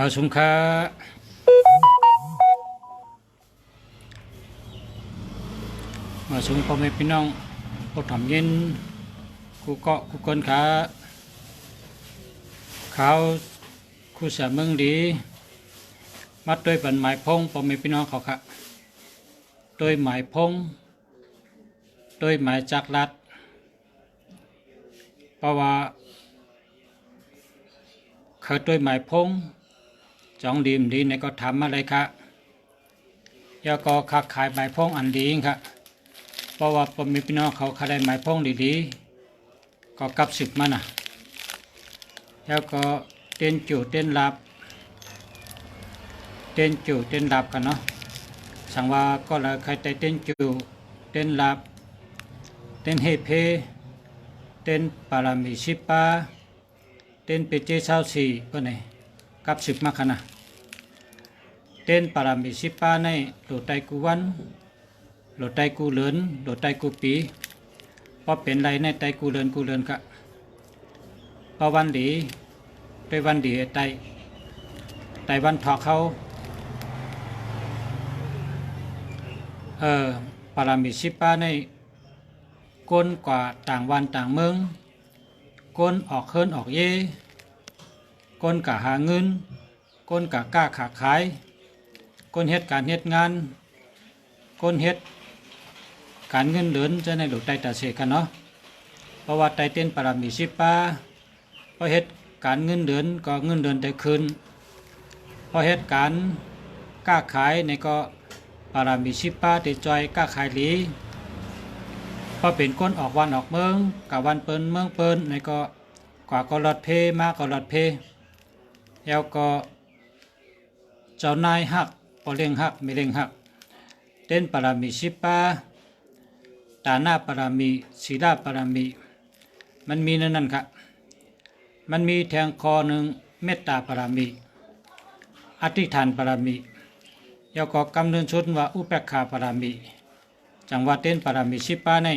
มาสุงค้ามาสุงพ่อแม่พี่น้องพวกทำเย็นกูเกาะกูกนขาขาวคู่เสือเมืองดีมัดด้วยปันหมายพงพ่อแม่พี่น้องเขาค่ะด้วยหมายพงด้วยหมายจักรัดเพราะว่าเขาด้วยหมายพงจองดีมดีในก็ทำอะไรครับยาก็ค้าขายหมายพงอันดีครับเพราะว่าผมมีพี่น้องเขาขายหมายพงดีๆก็กลับสึกมานะแล้วก็เต้นจูเต้นลับเต้นจูเต้นลับกันเนาะสั่งว่าก็เลยใครแต่เต้นจูเต้นลับเต้นเฮเพเต้นปารามิชิปาเต้นเปเจเช้าสีก็ไหนกับสึกมาขนาดเต้นปารามิชิปาในโหลดไตกูวันโหลดไตกูเลินโหลดไตกูปีพอเป็นไรในไตกูเลินกะพอวันดีไปวันดีไตวันทอเขาปารามิชิปาในก้นกว่าต่างวันต่างเมืองก้นออกเฮินออกเย่ก้นกะหาเงินก้นกะกล้าขาขายก้นเฮ็ดการเฮ็ดงานก้นเฮ็ดการเงินเดือนจะในหลุดไตตาเสกันเนาะเพราะว่าไตเต้นปารามิชิปาพอเฮ็ดการเงินเดือนก็เงินเดือนได้คืนพอเฮ็ดการกล้าขายในก็ปารามิชิปาติจอยกล้าขายหลีพอเป็นก้นออกวันออกเมืองกับวันเปิ้นเมืองเปิ้นในก็กว่าก็รอดเพมากก็รอดเพแล้วก็เจ้านายหักพอเลี้ยงหักไม่เลี้ยงหักเต้นปารามิชิปาตาหน้าปารามิศีลาปารามิมันมีนั่นครับมันมีแทงคอหนึ่งเมตตาปารามิอธิษฐานปารามิแล้วก็กำเนิดชุดว่าอุเบกขาปารามิจังหวะเต้นปารามิชิปาใน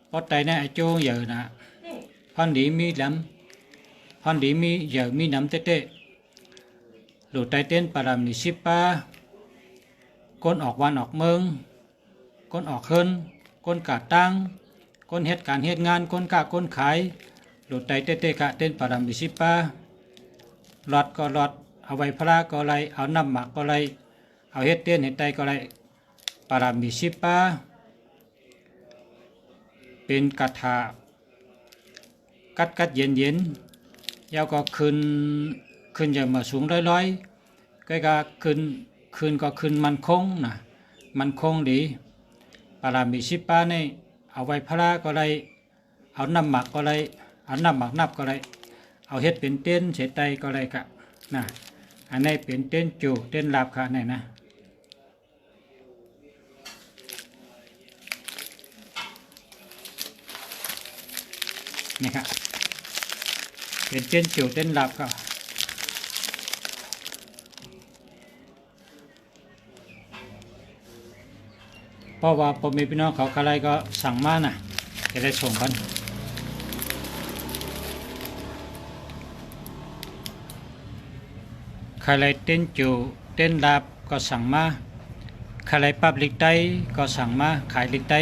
พอไตในไอโจงเยอะนะพันดีมีลำพันดีมีเยอะมีน้ำเต้หลุดไตเต้นปารามิชิปาก้นออกวันออกเมืองก้นออกเฮินก้นกาตั้งก้นเหตุการเหตุงานก้นกาก้นขายหลุดไตเต้กะเต้นปารามิชิปาหลอดก็หลอดเอาไว้พระก็ไรเอาน้ำหมักก็ไรเอาเฮ็ดเต้นเฮ็ดไตก็ไรปารามิชิปาเป็นคาถากัดเย็นแล้วก็ขึ้นอย่างมาสูงร้อยก็ขึ้นก็ขึ้นมันคงนะมันคงดีปารามิชิปาในเอาไว้พระก็ไรเอาน้ำหมักก็ไรเอาน้ำหมักนับก็ไรเอาเฮ็ดเป็นเต้นเฉดไตก็ไรกะนะอันนี้เป็นเต้นจูเต้นลาบค่ะนี่นะนี่ครับเป็นเต้นจูเต้นลาบก็เพราะว่าผมมีพี่น้องเขาอะไรก็สั่งมานะจะได้ส่งกันใครเต้นจูเต้นลาบก็สั่งมาใครปับลิกไตก็สั่งมาขายลิกไต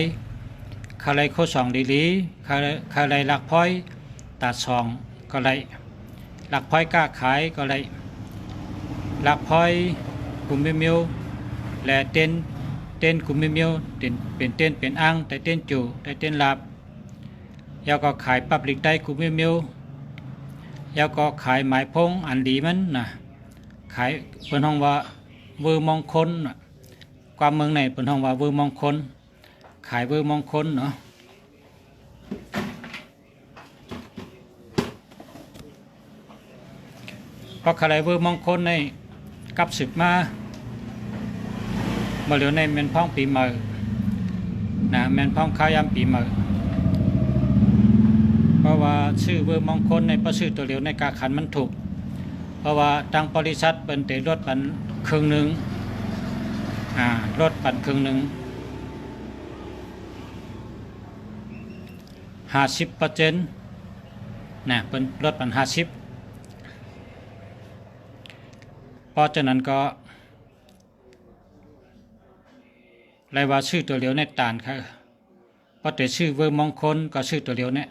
ใครโคสองดีใครหลักพ้อยตัดสองก็ไรหลักพ้อยกล้าขายก็ไรหลักพ้อยกุมมิวและเต้นกุมมิวเป็นเต้นเป็นอ่างแต่เต้นจูแต่เต้นลาบแล้วก็ขายปับลิกไตกุมมิวแล้วก็ขายหมายพงอันดีมันนะขายเป็นห้องว่าเวอร์มองคนความเมืองไหนเป็นห้องว่าเวอร์มองคนขายเวอร์มองคนเนาะเพราะขายเวอร์มองคนในกับสึกมาเหลือในเมนพ้องปีใหม่นะเมนพ้องข้าวยำปีใหม่เพราะว่าชื่อเวอร์มองคนในประชื่อตัวเหลียวในกาขันมันถูกเพราะว่าทางบริษัทเป็นเตะรถปันครึ่งหนึ่งรถปันครึ่งหนึ่ง50%นะเป็นรถปัน50 เพราะฉะนั้นก็รายว่าชื่อตัวเลียวในตานค่ะเพราะแต่ชื่อเวอร์มงคลก็ชื่อตัวเลียวเนี่ย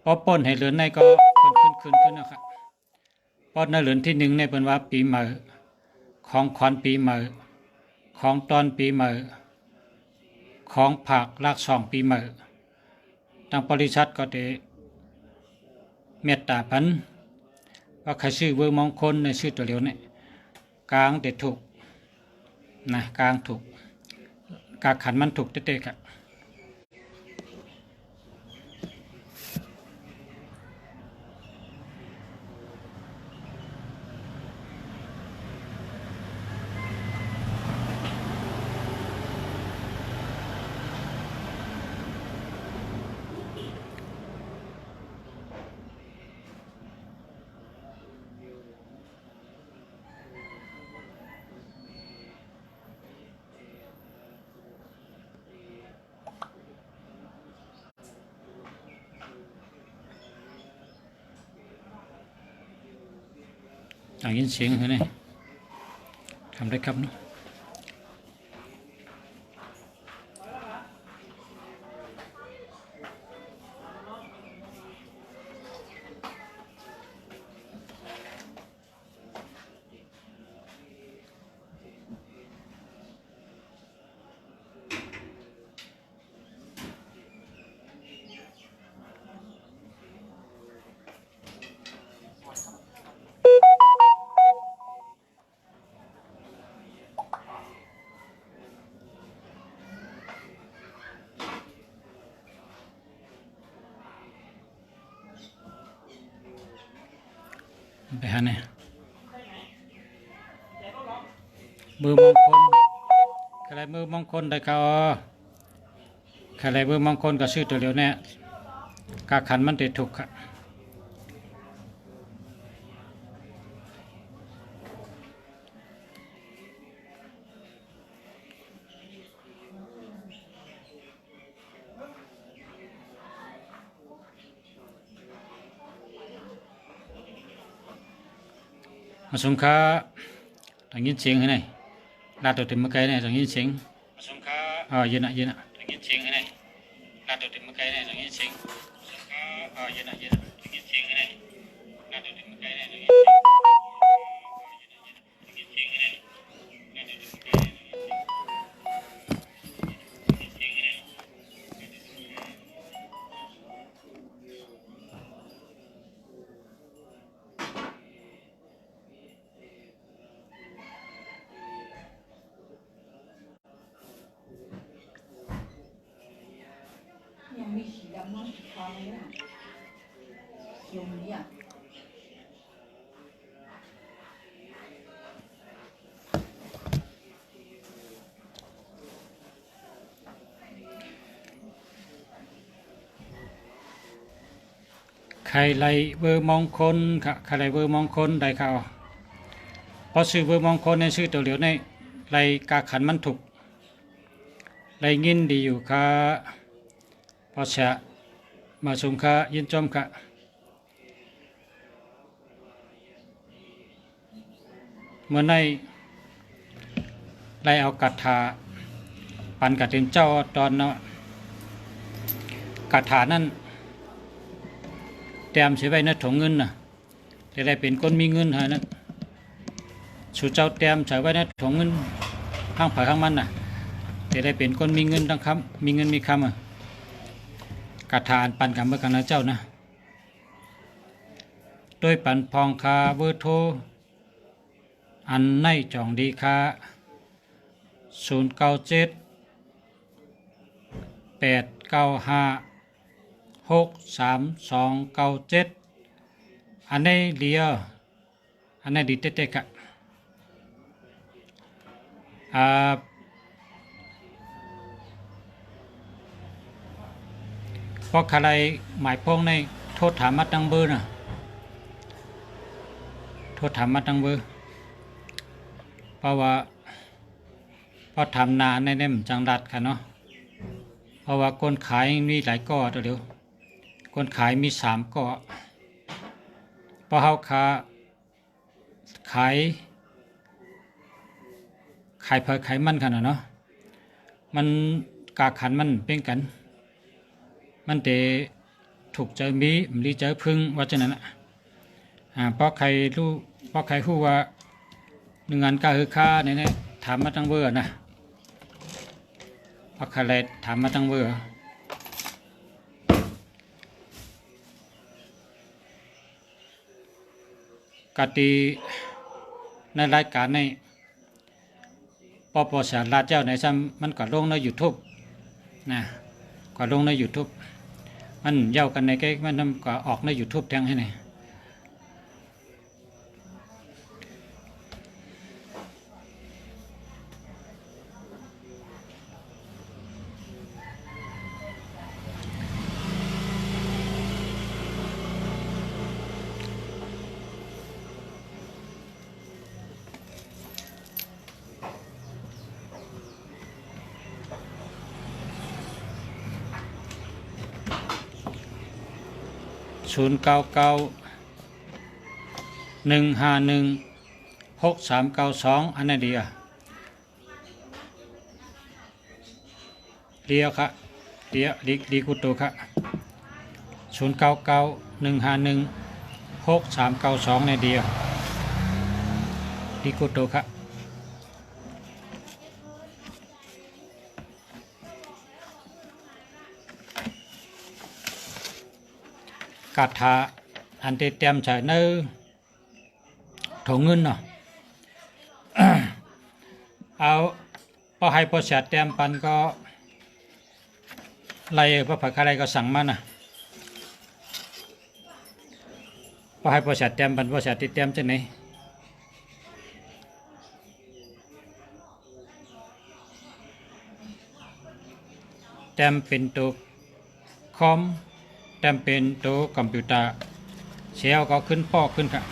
พอป้นให้เหลือนในก็ป้นขึ้นนะครับเพราะในเหลือนที่หนึ่งในเป็นว่าปีใหม่ของขวัญปีใหม่ของตอนปีใหม่ของผักลากสองปีใหม่ทางบริษัทก็ได้เมตตาพันว่าใครชื่อเวอร์มงคลในชื่อตัวเลียวเนี่ยกลางเด็ดถูกนะกลางถูกกาขันมันถูกเต๊ะๆครับอย่างยินเสียงเหรอเนี่ยทำได้ครับเนาะไปหาเนี่ยมือมงคลใครมือมงคลได้ก็ใครมือมงคลก็ชื่อตัวเดียวเนี่ยกาขันมันติดถูกครับมาสงค้าทางยินเสียงให้ไหนลาดตัวเต็มมือไกลเนี่ยทางยินเสียงมาสงค้ายืนอ่ะทางยินเสียงให้ไหนลาดตัวเต็มมือไกลเนี่ยทางยินเสียงมาสงค้ายืนอ่ะทางยินเสียงให้ไหนลาดตัวเต็มมือไกลเนี่ยทางยินเสียงยังมีสีดำมั้งสีฟ้าเลยนะเขียวนี้อ่ะใครไล่เบอร์มงคลค่ะใครไล่เบอร์มงคลได้ข่าวเพราะชื่อเบอร์มงคลในชื่อตัวเหลียวในไล่กาขันมันถูกไล่ยินดีอยู่ค่ะเพราะฉะมาสงค่ะยินจอมค่ะเมื่อในไล่เอากัดถาปันกัดเต็มเจ้าตอนเนาะกัดถานั่นแต้มเสียไว้ในถุงเงินน่ะจะได้เป็นคนมีเงินหานั้นสู่เจ้าแต้มใส่ไว้ในถุงเงินข้างผ่าข้างมันน่ะจะได้เป็นคนมีเงินทั้งคำมีเงินมีคำอ่ะกัดถาปันกับเมื่อกันนะเจ้านะโดยปันพองคาเบอร์โทรอันในจ่องดีค่ะ097 895 63297อันนี้เลียอันนี้ดีเต๊ะๆครับเพราะใครหมายพ้องในโทษถามมาตั้งเบอร์นะโทษถามมาตั้งเบอร์เพราะว่าพอทำนาในเน่มจังดัดค่ะเนาะเพราะว่าคนขายมีหลายก้อตัวเดียวคนขายมี3ก้อพอเขาขาย ไข่เผยไข่มันขนาดเนาะมันกากขันมันเป็นกันมันเตถูกเจอมีมลีเจอพึ่งว่าฉะนั้นเพราะใครรู้ว่าหนึ่งงานกาคือค่าเนี่ยถามมาตั้งเบอร์นะเพราะใครเลยถามมาตั้งเบอร์กติในรายการในปปสลาดเจ้าในซ้ำมันก็ลงใน YouTube นะก็ลงใน YouTube มันเย้ากันในแก่มันก็ออกใน YouTube แทงให้ไหน0991516392อันนั้นดีเดียวครับเดียวดีกุโตครับ0991516392ในเดียวดีกุโตครับกาถาอันเต็มใช้ในถุงเงินเนาะ เอาพอให้พอเสียเต็มปันก็ไล่พระผักอะไรก็สั่งมานะพอให้พอเสียเต็มปันพอเสียติดเต็มจะไหนเต็มเป็นตัวคอมเต็มเป็นตัวคอมพิวเตอร์เสียวก็ขึ้นป้อขึ้นค่ะ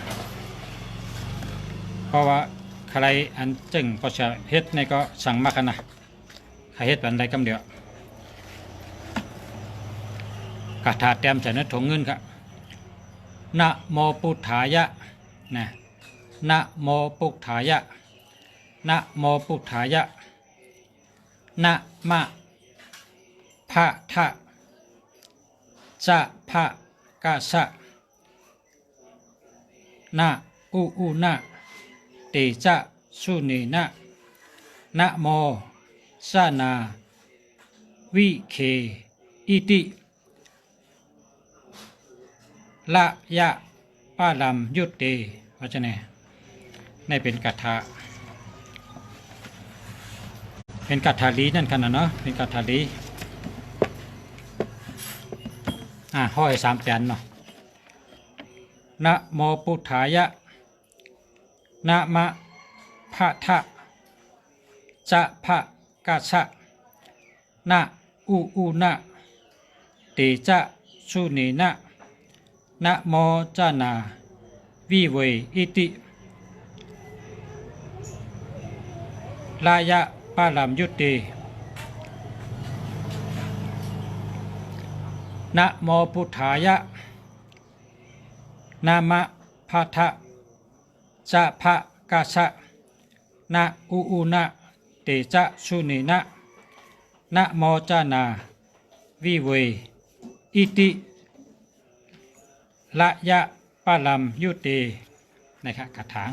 เพราะว่าใครอันจึงพอจะเฮ็ดในก็สั่งมากันนะใครเฮ็ดปันใดกำเดียวกระถาเต็มใส่ในถุงเงินค่ะนะโมพุทธายะนะนะโมพุทธายะนะโมพุทธายะนะมะพะทะจะพะกะสะนะอุนะเตจะสุเนนะนะโมสะนาวิเคอิติละยะปาลัมยุตเตว่าจะไงในเป็นกัทธาลีนั่นกันนะเนาะเป็นกัทธาลีห้อย3 แผ่นเนาะนะโมพุทธายะนะมะพะทะจะพะกะสะนะอุนะเตจะสุเนนะนะโมจานาวิเวอิติลายะปาลัมยุตตินะโมพุทธายะนามะพะทะจะพะกะสะนะอุนะเตจะสุเนนะนะโมจานาวิเวอิติละยะปาลัมยุตินะครับคาถา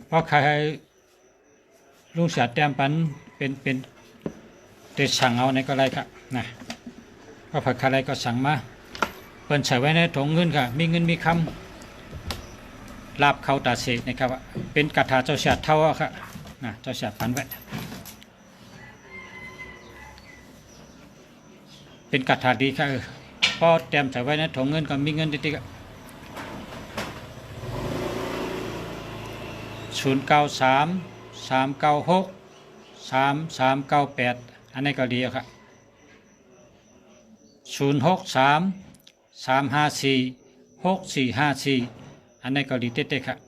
เพราะใครลุงเสียแต้มปันเป็นเตสั่งเอาในก็ไรครับนะก็ผักอะไรก็สั่งมาเปิ้นใส่ไว้ในถุงเงินค่ะมีเงินมีคำลาบเข้าตาเสกนะครับเป็นคาถาเจ้าเสียเท่าครับนะเจ้าเสียปันไว้เป็นคาถาดีค่ะพอเตรียมใส่ไว้ในถุงเงินก็มีเงินติดๆ0933963398อันนี้ก็ดีครับ0633546454อันนี้ก็ดีเต้ๆครับ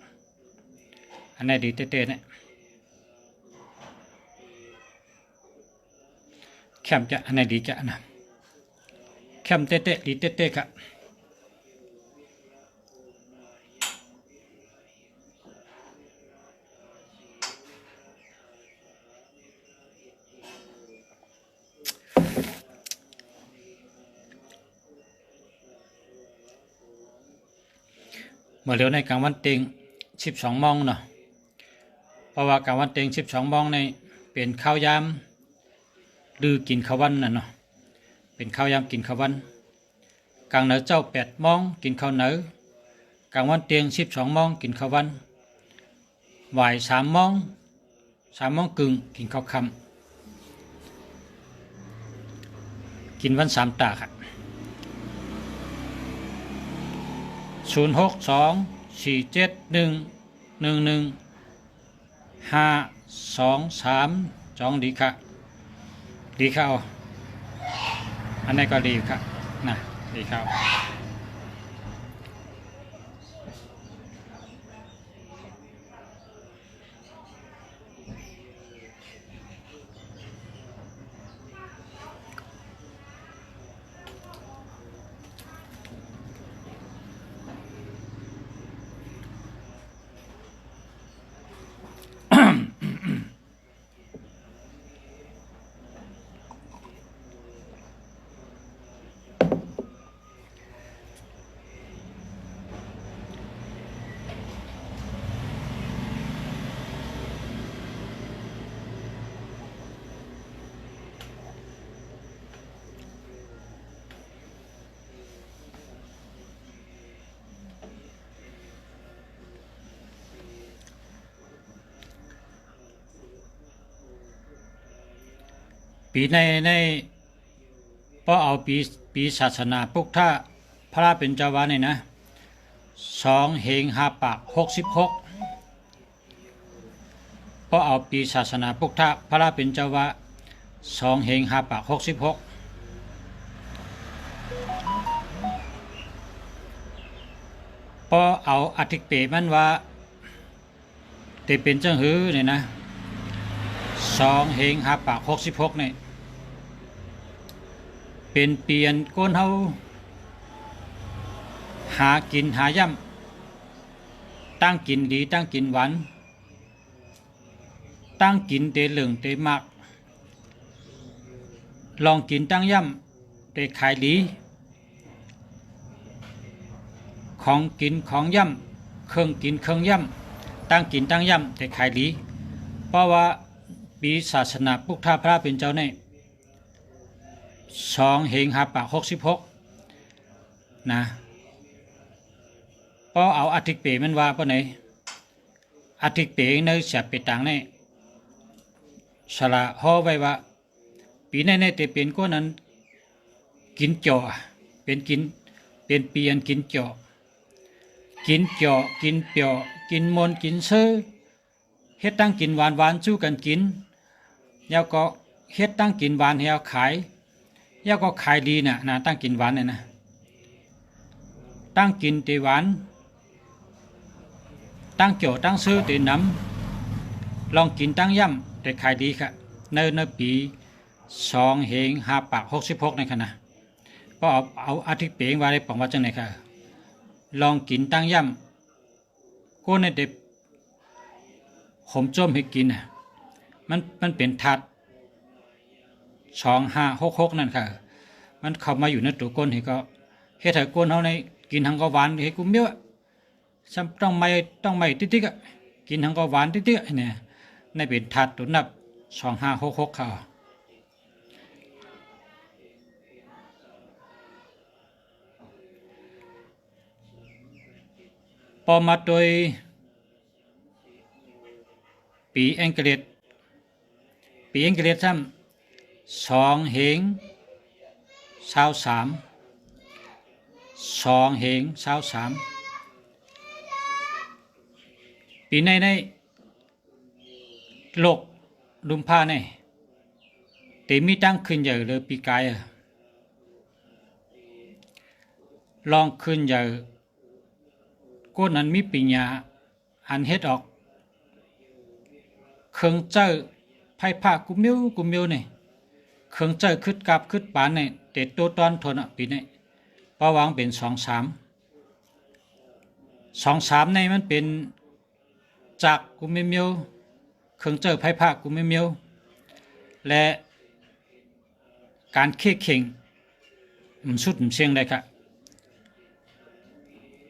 อันนี้ดีเต้ๆเนี่ยแคมจะอันนี้ดีจะนะแคมเต้ๆดีเต้ๆครับ เมื่อเร็วในกลางวันเต็ง12 โมงเนาะเพราะว่ากลางวันเต็ง12 โมงในเป็นข้าวยามหรือกินข้าววันน่ะเนาะเป็นข้าวยามกินข้าววันกลางเหนือเจ้า8 โมงกินข้าวเหนือกลางวันเตียง12 โมงกินข้าววันบ่าย3 โมง3 โมงกึ่งกินข้าวค่ำกินวัน3 ตาครับ06247111523ดีค่ะดีเข้าอันนี้ก็ดีครับนะดีเข้าปีในพอเอาปีศาสนาพุทธพระเป็นเจ้าวาดเนี่ยนะ2 เหง5 ปาก 66พอเอาปีศาสนาพุทธพระเป็นเจ้าวาด2 เหง5 ปาก 66พอเอาอธิเปมันว่าแต่เป็นเจ้าหือเนี่ยนะ2 เหง5 ปาก 66เนี่ยเป็นเปลี่ยนก้นเฮาหากินหาย่ำตั้งกินดีตั้งกินหวานตั้งกินเตเหลืองเตมักลองกินตั้งย่ำเตขายดีของกินของย่ำเครื่องกินเครื่องย่ำตั้งกินตั้งย่ำเตขายดีเพราะว่าปีศาสนาพุทธพระเป็นเจ้าเนี่ย2 เหง5 ปาก 66นะพอเอาอธิเปมันว่าปะไหนอธิเปในเสียไปต่างในสละห่อไว้ว่าปีในแต่เป็นก็นั้นกินเจาะเป็นกินเป็นเปลี่ยนกินเจาะกินเจาะกินเปียวกินมนกินเซอเฮ็ดตั้งกินหวานสู้กันกินแล้วก็เฮ็ดตั้งกินหวานให้เอาขายแล้วก็ขายดีน่ะนะตั้งกินหวานเนี่ยนะตั้งกินตีหวานตั้งโจตั้งซื้อตีน้ำลองกินตั้งย่ำแต่ขายดีค่ะในปี2 เหง5 ปาก 66ในขณะก็เอาอธิเปงว่าได้บอกว่าจังไหนค่ะลองกินตั้งย่ำก็ในเด็บผมจมให้กินน่ะมันเป็นทัด2566นั่นค่ะมันเข้ามาอยู่ในตัวก้นให้ก็เฮ็ดให้ก้นเฮาในกินทั้งก็หวานให้กูเมียวซ้ำต้องไม่ติ๊กๆอ่ะกินทั้งก็หวานติ๊กๆเนี่ยในเป็นทัดตัวนับ2566ค่ะพอมาโดยปีอังกฤษซ้ำ2 เหง23 2 เหง23ปีในโลกลุมพาในแต่มีตั้งขึ้นใหญ่เลยปีกายลองขึ้นใหญ่ก็นั้นมีปัญญาอันเฮ็ดออกเครื่องเจ้าไพ่ผ้ากุมิวนี่เครื่องเจ้าขึ้นกับขึ้นปานนี่แต่ตัวตอนทนปีนี้ประวังเป็น23ในมันเป็นจากกุมิวเครื่องเจ้าไพ่ผ้ากุมิวและการเคี่ยเข่งมันสุดมันเชียงได้ครับ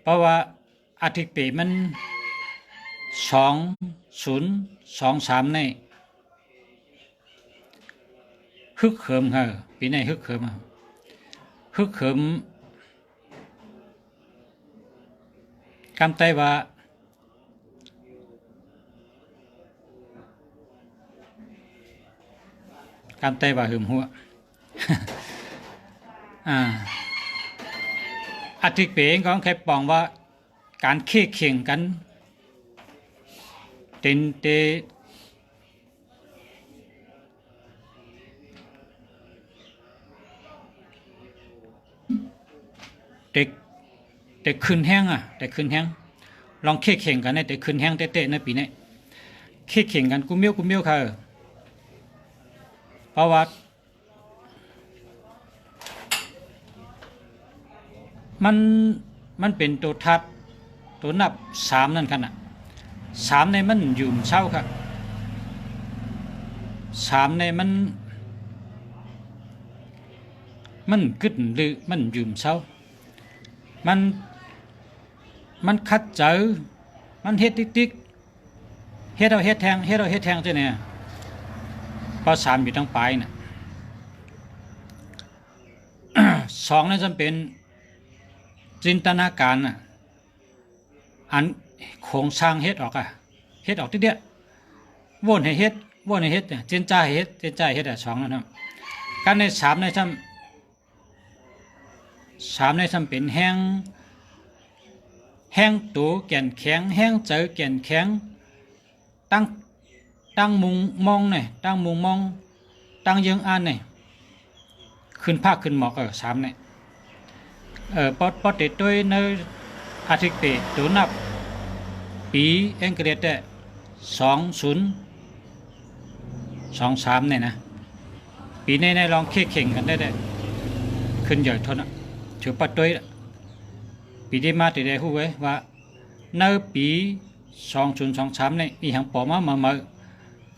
เพราะว่า อาทิตย์ปีมัน2023ในฮึกเหิมค่ะปีในฮึกเหิมฮึกเหิมคำไต้ว่าคำไต้ว่าหึมหัว อาทิตย์ปีเองก็แค่ปองว่าการเข่งกันเต็นเตเด็กขึ้นแห้งเด็กขึ้นแห้งลองเข่งกันในเด็กขึ้นแห้งเตะๆในปีนี้เข่งกันกุมเมียวค่ะเพราะว่ามันเป็นตัวทัดตัวนับ3นั่นขนาด3ในมันยุ่มเช้าครับ3ในมันกึดหรือมันยุ่มเช้ามันคัดเจอมันเฮ็ดติ๊กเฮ็ดเอาเฮ็ดแทงเจ้าเนี่ยพอ3อยู่ทั้งปลายน่ะ 2นั่นจำเป็นจินตนาการอันโครงสร้างเฮ็ดออกเฮ็ดออกทีเดียววนให้เฮ็ดเนี่ยจินใจเฮ็ด2นั่นนะการใน3ในซ้ำเป็นแห้งตูแก่นแข็งแห้งเจอแก่นแข็งตั้งมุงมองเนี่ยตั้งมุงมองตั้งยังอ่านเนี่ยขึ้นภาคขึ้นหมอก3เนี่ยปอติดด้วยในอาทิตย์ปีตัวนับปีเอ็งเกรดได้2023เนี่ยนะปีในลองเข่งกันได้ขึ้นใหญ่ทนถือปัดด้วยปีที่มาติดได้หู้ไว้ว่าในปี2023เนี่ยมีหางปอมา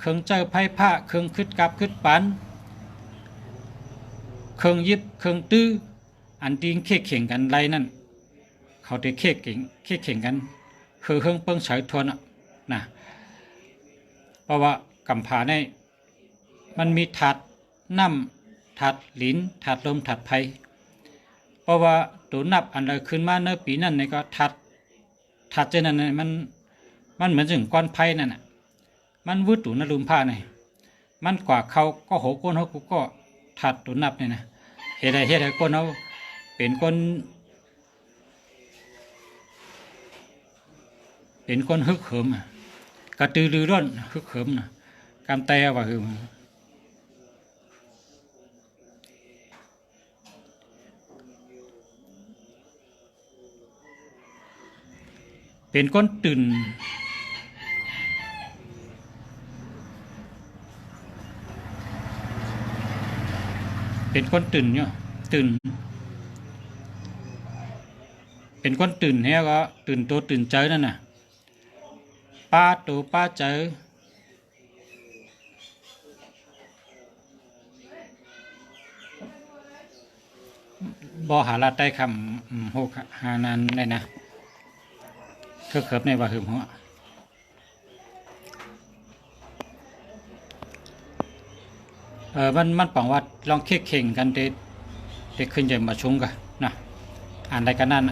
เครื่องเจอไพ่ผ้าเครื่องขึ้นกับขึ้นปันเครื่องยิบเครื่องตื้ออันตีนเข่งกันไรนั่นเขาได้เข่งกันคือเครื่องเปิ้งสายทวนนะเพราะว่ากำผาในมันมีถาดน้ำถาดหลินถาดลมถาดไฟเพราะว่าตัวนับอันใดขึ้นมาในปีนั้นก็ถาดเจนั้นมันเหมือนถึงก้อนไผ่นั่นมันวืดตุนลุมผ้าเนี่ยมันกว่าเขาก็โหก้นเขาก็ถาดตัวนับเนี่ยนะเฮ็ดให้ก้นเขาเป็นคนฮึกเหิมกระตือรือร้นฮึกเหิมกำแตว่าคือเป็นคนตื่นเนี่ยตื่นเป็นคนตื่นเฮ้ยก็ตื่นตัวตื่นใจนั่นน่ะป้าตัวป้าใจบ่หาลาใต้คำหกหานันได้นะเคิบในว่าหึมหัวมันปังว่าลองเข่งกันเด็กขึ้นใจมาชุงกันนะอ่านได้กันนั่น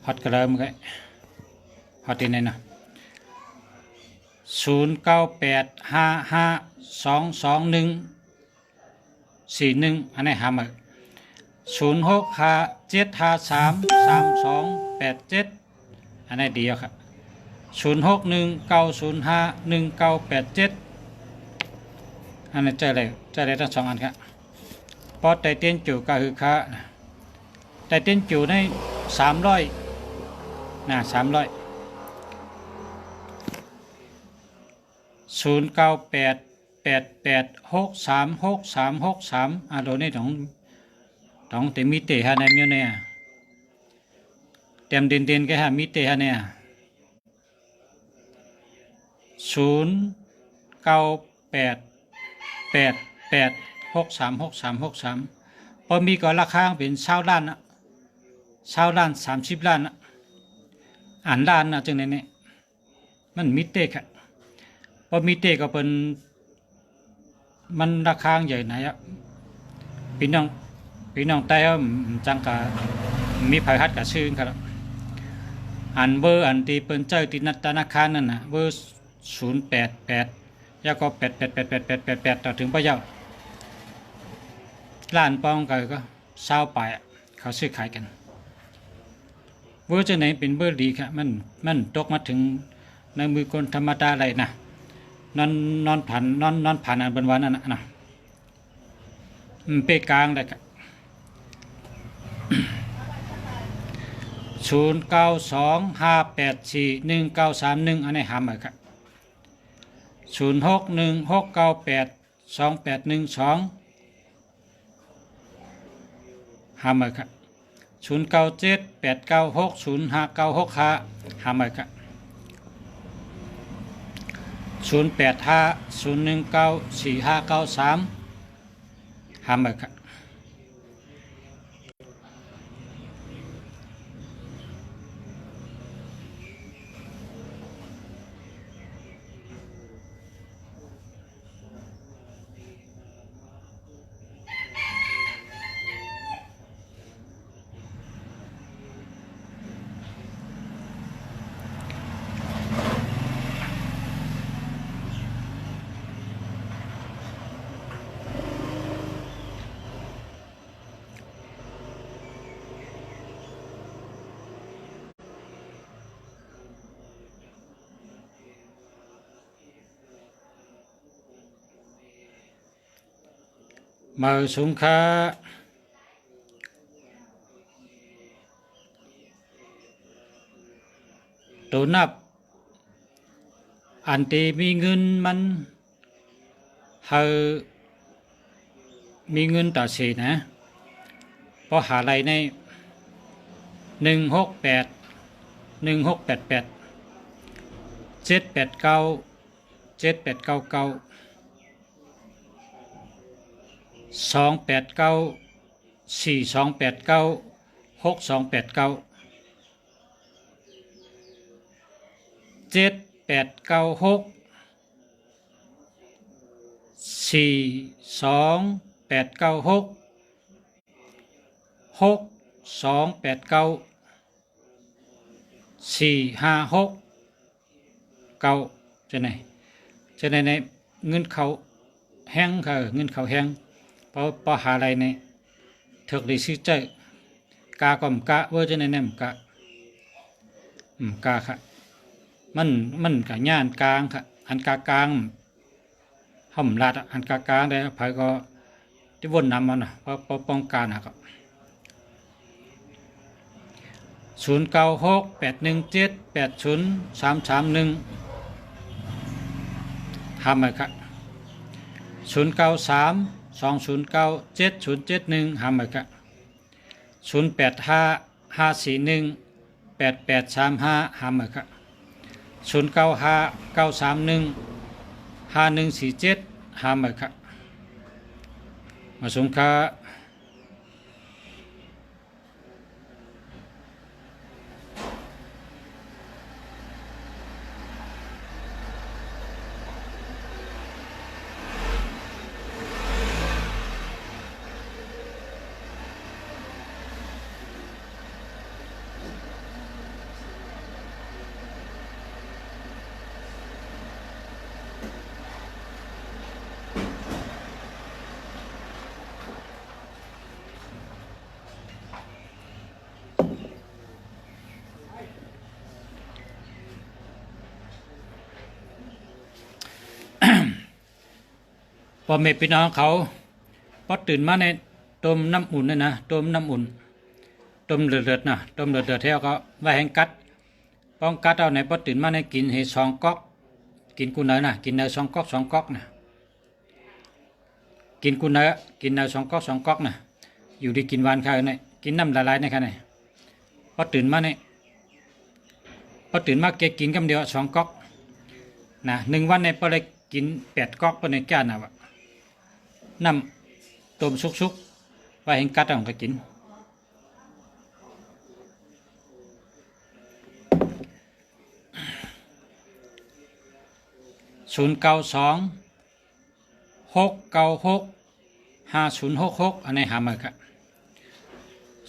ฮอตกระเริ่มกันฮอตที่ไหนนะ0985522141อันไหนหามา0657533287อันไหนเดียวครับ0619051987อันนี้เจอเลยทั้ง2อันครับพอไตเต้นจู่ก็คือค่าไตเต้นจู่ใน300นะ300 0988863663โดนี่ต้องเต็มมีเตะฮะในเมียวเนี่ยเต็มเด่นๆก็ฮะมีเตะฮะเนี่ย0985522141 9888636363พอมีก็ราคาเป็น20 ล้านนะ20 ล้าน30 ล้านนะอ่านล้านนะจังไหนเนี่ยมันมีเตะค่ะพอมีเตะก็เป็นมันราคาใหญ่ไหนอะพี่น้องใต้ก็จังกะมีภัยฮัดกับชื่อครับอันเบอร์อันที่เปิ้นเจ้าที่นัดธนาคารนั่นน่ะเบอร์088แล้วก็888888ต่อถึงพะเยาล้านปองก็20 ปลายเขาซื้อขายกันเบอร์จังไหนเป็นเบอร์ดีครับมันตกมาถึงในมือคนธรรมดาเลยนะนอนผ่านอันบนวันนั่นนะเปกลางเลยครับ0925841931อันนี้หามเลยครับ0616982812หามเลยครับ0978960596หามเลยครับ0850194593หามเลยครับมาสงค้าตัวนับอันที่มีเงินมันเฮามีเงินต่อสีนะพอหาอะไรใน16816887897899 28942896289 78964289 6289 456 เก้าจะไหนในเงินเขาแห้งค่ะเงินเขาแห้งพอหาอะไรในถึกได้ซื้อใจกาก็มกะเวอร์จะในมกะกาค่ะมันกะย่านกลางค่ะอันกากลางห่มลาดอันกากลางได้ไผก็ที่วนนำมันนะเพราะป้องกันนะครับ0968178031ทำไหมครับ0932097071ทำไหมครับ0855418835ทำไหมครับ0959315147ทำไหมครับมาสงค้าพอแม่พี่น้องเขาพอตื่นมาในต้มน้ำอุ่นนะต้มน้ำอุ่นต้มเดือดๆนะต้มเดือดๆเท่าก็ไว้แห้งกัดป้องกัดเอาในพอตื่นมาในกินให้2 ก๊อกกินกูเนยนะกินเนย2 ก๊อกนะกินกูเนย2 ก๊อกนะอยู่ดีกินหวานข้าวเนี่ยกินน้ำละลายในขณะนี้พอตื่นมาแกกินคำเดียว2 ก๊อกนะ1 วันในพอเลย กิน8ก๊อกไปในแก้วน่ะวะน้ำต้มสุกๆไว้ให้กัดเอาก็กิน092 696 5066อันนี้หามาครับ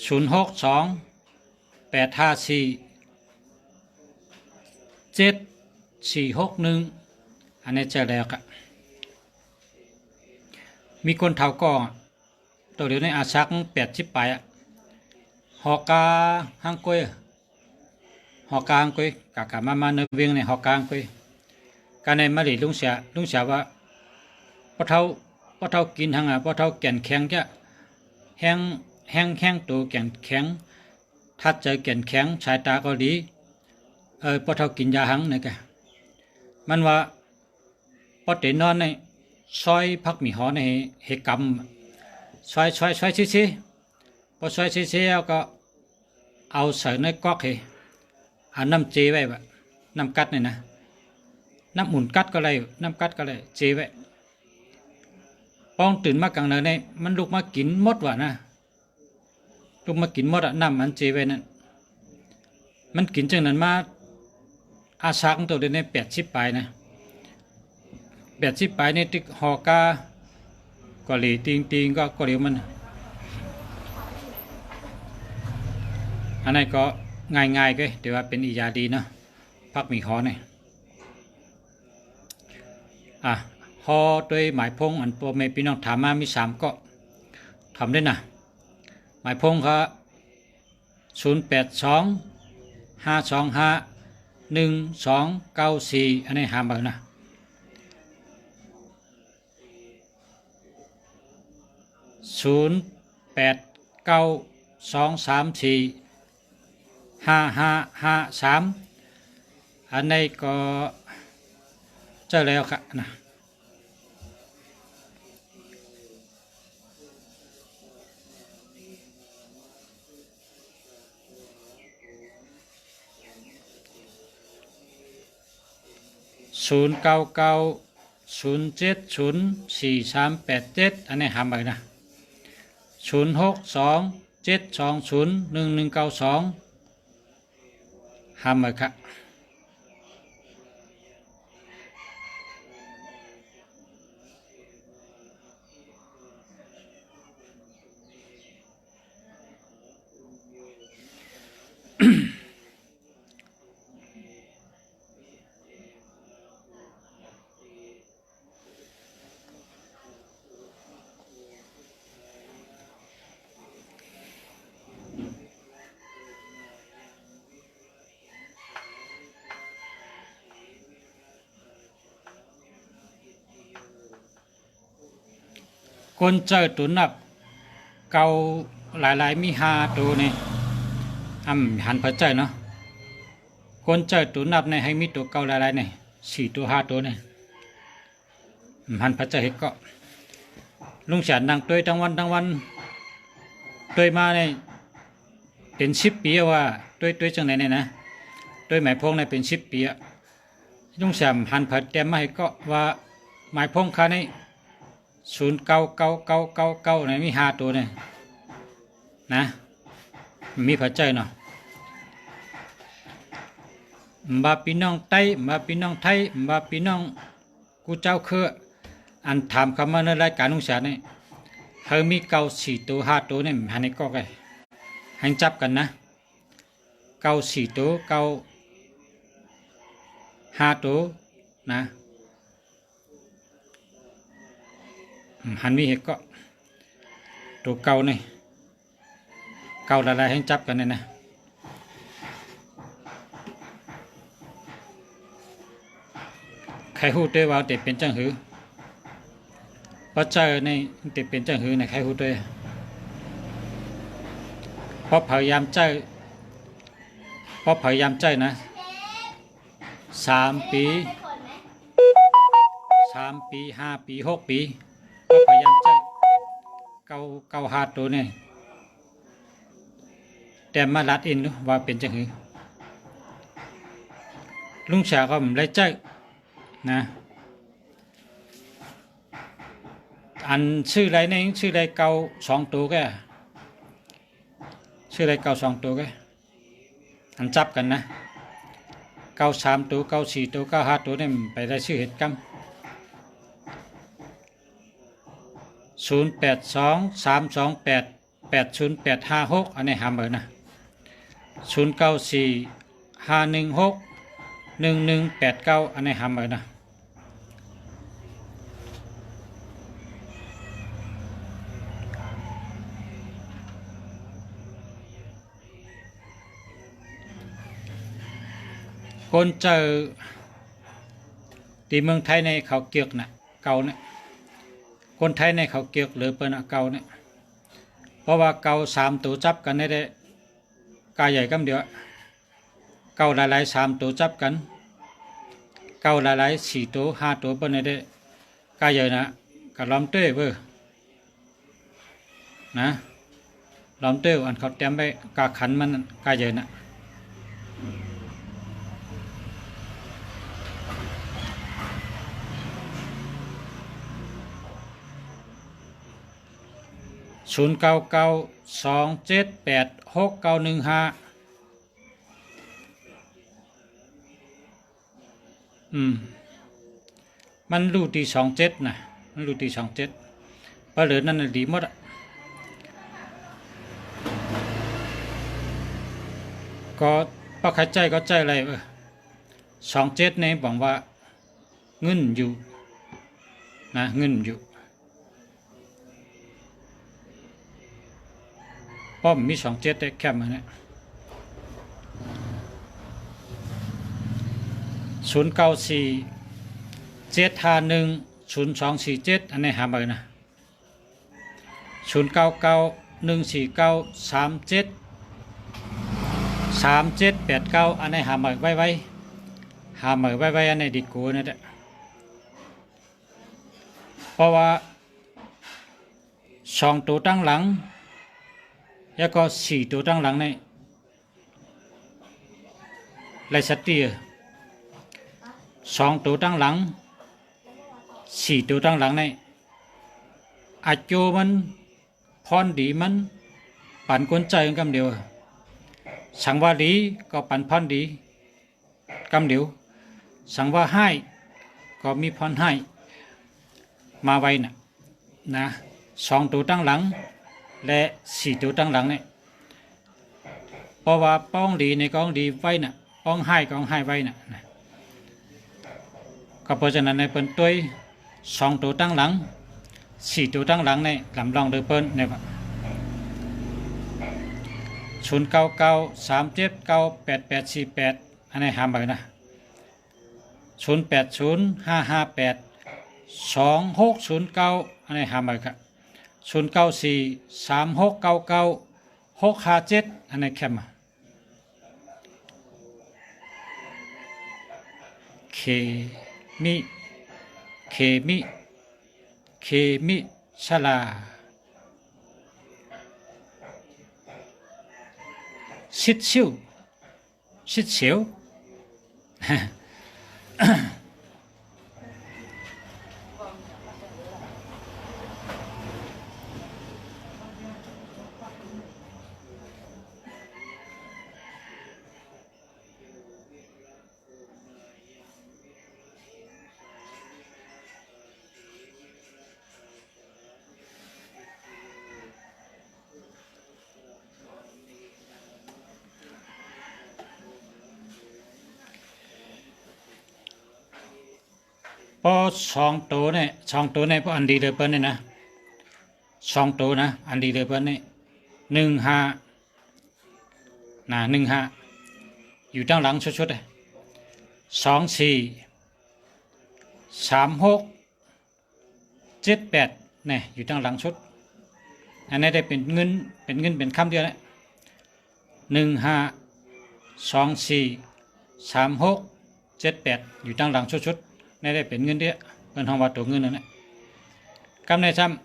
062 854 7461อันนี้เจอแล้วครับมีคนเท่าก็ตัวเดียวในอาชัก80ไปอ่ะหอกาฮังกวยหอกาฮังกวยกะมาเนเวียงในหอกาฮังกวยการในมาหลีลุงเสียว่าพอเท่ากินหังอ่ะพอเท่าแก่นแข็งจะแห้งตัวแก่นแข็งทัดเจอแก่นแข็งสายตาก็ดีพอเท่ากินยาหังนี่แกมันว่าพอเตนอนในซอยพักมีหอในเหกรรมซอยชี้พอซอยชี้แล้วก็เอาใส่ในก๊อกให้เอาน้ำเจไว้แบบน้ำกัดนี่นะน้ำหมุนกัดก็เลยน้ำกัดก็เลยเจไว้ป้องตื่นมากลางเนินในมันลุกมากินมดว่ะนะลุกมากินมดอะน้ำมันเจไว้นั่นมันกินจังนั้นมาอาชักตัวเดียวใน80ปลายนะ80ปลายในติ๊กหอกาก็หลีติงก็เดี๋ยวมันอันนั้นก็ง่ายก็แต่ว่าเป็นอียาดีนะพักมีหอเนี่ยหอโดยหมายพงอันโปรเมพี่น้องถามมามี3ก็ทำได้นะหมายพงครับ082 525 1294อันนี้หามานะ089 234 5553อันนี้ก็เจอแล้วครับนะ099 070 4387อันนี้หามานะ062 720 1192หามาครับคนเจอตัวนับเกาหลายมี5ตัวนี่หันเผเจอเนาะคนเจอตัวนับในให้มีตัวเกาหลายนี่4ตัว5ตัวนี่หันเผเจอเห็ดก็ลุงฉันนั่งตัวทั้งวันตัวมาเนี่ยเป็น10 ปีว่าตัวจังไหนเนี่ยนะตัวหมายพงเนี่ยเป็น10 ปีลุงฉันหันเผเต็มมาให้ก็ว่าหมายพงค่านี่09999เนี่ยมี5ตัวเนี่ยนะมีพระเจ้าเนาะมาพี่น้องไต้มาพี่น้องไทยมาพี่น้องกูเจ้าคืออันถามคำมาในรายการนุชาเนี่ยเฮามี4 ตัว5 ตัวเนี่ยหันในก็ไงให้จับกันนะ4 ตัว5 ตัวนะหันมีเหตุก็ตัวเก่านี่หลายให้จับกันเนี่ยนะใครหู้ด้วยว่าเด็กเป็นจังหือเพราะเจอในเด็กเป็นจังหือในใครหู้ด้วยเพราะพยายามใจนะ3 ปี5 ปี6 ปีก็พยายามใจเกาหาตัวเนี่ยแต่มาลัดอินว่าเป็นจังหือลุงชาก็ไม่ได้ใจนะ อันชื่ออะไรเนี่ยชื่ออะไรเก่าสองตัวแกชื่ออะไรเก่าสองตัวแกอันจับกันนะเก่าสามตัวเก่าสี่ตัวเก่าห้าตัวเนี่ยไปได้ชื่อเหตุกรรม0823288086อันนี้หาเบอร์นะ0945161189อันนี้หาเบอร์นะคนเจอที่เมืองไทยในเขาเกียกนะเก่าเนี่ยคนไทยในเขาเกียกหรือเปิ้นเก่าเนี่ยเพราะว่าเก่าสามตัวจับกันได้กาใหญ่กำเดียวเก่าหลายๆสามตัวจับกันเก่าหลายๆสี่ตัวห้าตัวเปิ้นได้กาใหญ่นะกะล้อมเต้เบ้อนะล้อมเต้อันเขาเตรียมไปกาขันมันกาใหญ่นะ0992786915มันรูตี27นะมันรูตี27ปลาเหลือนั่นน่ะดีหมดอ่ะก็ป้าใครใจก็ใจอะไร27เนี่ยบอกว่าเงินอยู่นะเงินอยู่ป้อมมี27ได้แค่มาเนี่ย0947510247อันนี้หาเบอร์นะ099149373789อันนี้หาเบอร์ไว้หาเบอร์ไว้อันนี้ดีกว่านะเด้อเพราะว่า2ตัวตั้งหลังแล้วก็4ตัวตั้งหลังในไรสตี2ตัวตั้งหลัง4ตัวตั้งหลังในอาจโจมันพรดีมันปั่นกวนใจกันกำเดียวสังว่าดีก็ปั่นพรดีกำเดียวสังว่าให้ก็มีพรให้มาไว้นะ2ตัวตั้งหลังและ4ตัวตั้งหลังเนี่ยเพราะว่าป้องดีในกองดีไว้น่ะป้องให้กองให้ไว้น่ะก็เพราะฉะนั้นในเปิ้นตัว2ตัวตั้งหลัง4ตัวตั้งหลังในลำลองโดยเปิ้นเนี่ยว่า0993798848อันนี้หาเบอร์นะ0805582609อันนี้หาเบอร์ครับ0943699657อันนี้แคมเคมิชลาชิดชิวพอ2ตัวเนี่ย2ตัวเนี่ยพออันดีเลยเปิ้นเนี่ยนะ2ตัวนะอันดีเลยเปิ้นเนี่ย15นะ15อยู่ด้านหลังชุดๆเลย243678เนี่ยอยู่ด้านหลังชุดอันนี้ได้เป็นเงินเป็นคำเดียวนะ15243678อยู่ด้านหลังชุดในได้เป็นเงินเดียวเงินทองวัดตัวเงินนั่นแหละกำในซ้ำ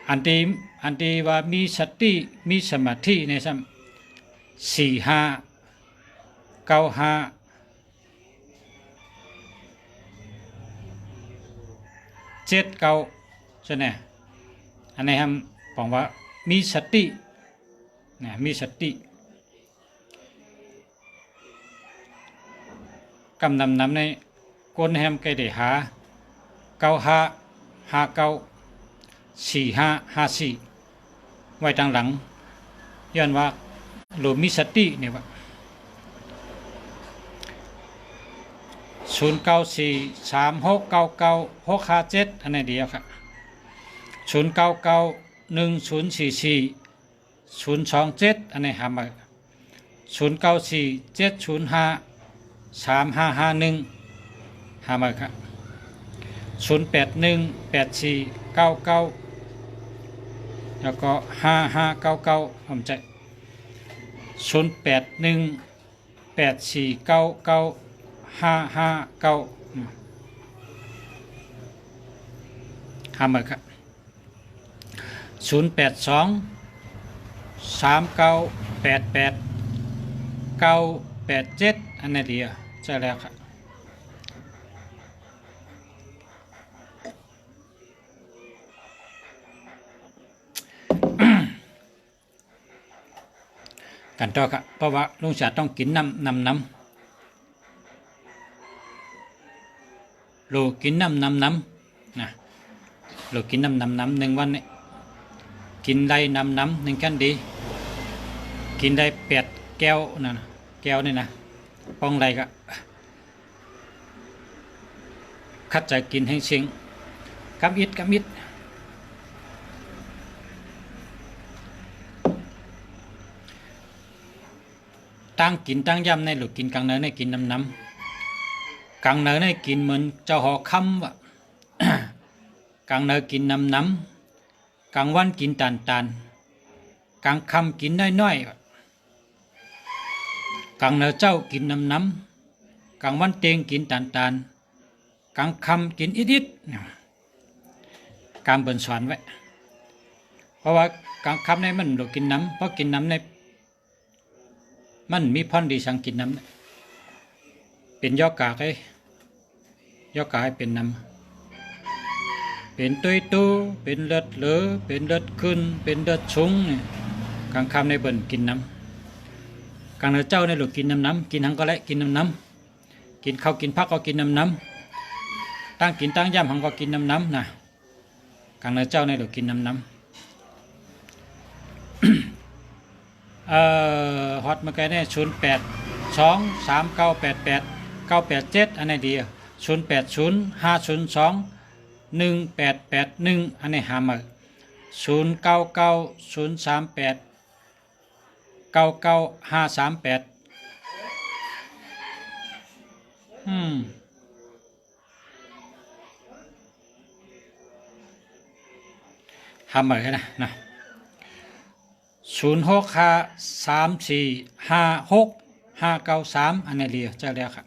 อันที่ว่ามีสติมีสมาธิในซ้ำ4595 7 9ใช่ไหมอันนี้ครับบอกว่ามีสตินะมีสติกำนำในก้นแฮมไก่เดหา95 45 44ไว้ทางหลังย้อนว่าหรือมีสติเนี่ยว่า0943699657อันนี้เดียวครับ0991044027อันนี้หามา0947053551หามาครับ08184999แล้วก็5599ผมใจ0818499559หามาครับ0823988987อันนี้เดียวใช่แล้วครับกันต่อครับเพราะว่าลุงชาต้องกินน้ำลูกกินน้ำนะลูกกินน้ำ1 วันเนี่ยกินได้น้ำ1แค่นดีกินได้8 แก้วนะแก้วนี่นะป้องไรก็คัดใจกินให้เชิงกำอิดตั้งกินตั้งย่ำในหลุดกินกลางเนินในกินน้ำกลางเนินในกินเหมือนเจ้าหอคำวะ กลางเนินกินน้ำกลางวันกินตานกลางคำกินน้อยกลางเนินเจ้ากินน้ำกลางวันเตียงกินตานกลางคำกินอิดการเบิ่นสอนไว้เพราะว่ากลางคำในมันหลุดกินน้ำเพราะกินน้ำในมันมีพรดีสังกินน้ำเป็นยอกากให้เป็นน้ำเป็นตุยตู้เป็นเลือดเหลือเป็นเลือดขึ้นเป็นเลือดชุ่งกลางคำในเบิ่นกินน้ำกลางเนื้อเจ้าในหลุดกินน้ำกินทั้งก็และกินน้ำกินข้าวกินผักก็กินน้ำตั้งกินตั้งย่ำหังก็กินน้ำนะกลางเนื้อเจ้าในหลุดกินน้ำฮอตมาไกลเนี่ย0823988987อันนี้ดี0805021881อันนี้หามา099038995538หามาแค่นะ0653456593อันนี้เรียเจ้าแล้วครับ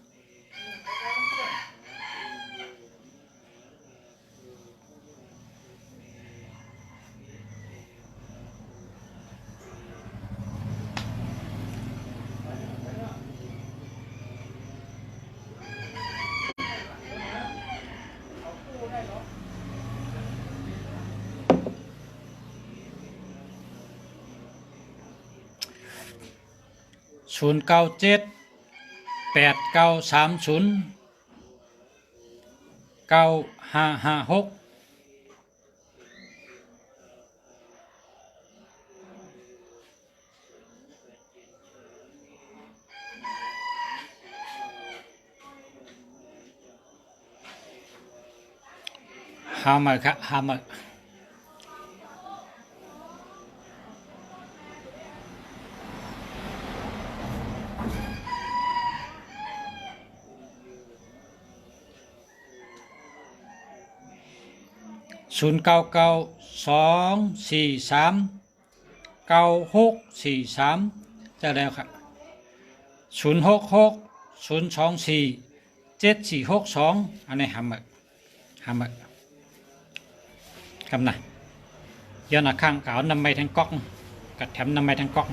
097893095556หามาครับหามา0992439643จะแล้วครับ0660247462อันนี้หามาคำน่ะย้อนข้างเก่านำไปทั้งก๊อกกัดแถมนำไปทั้งก๊อก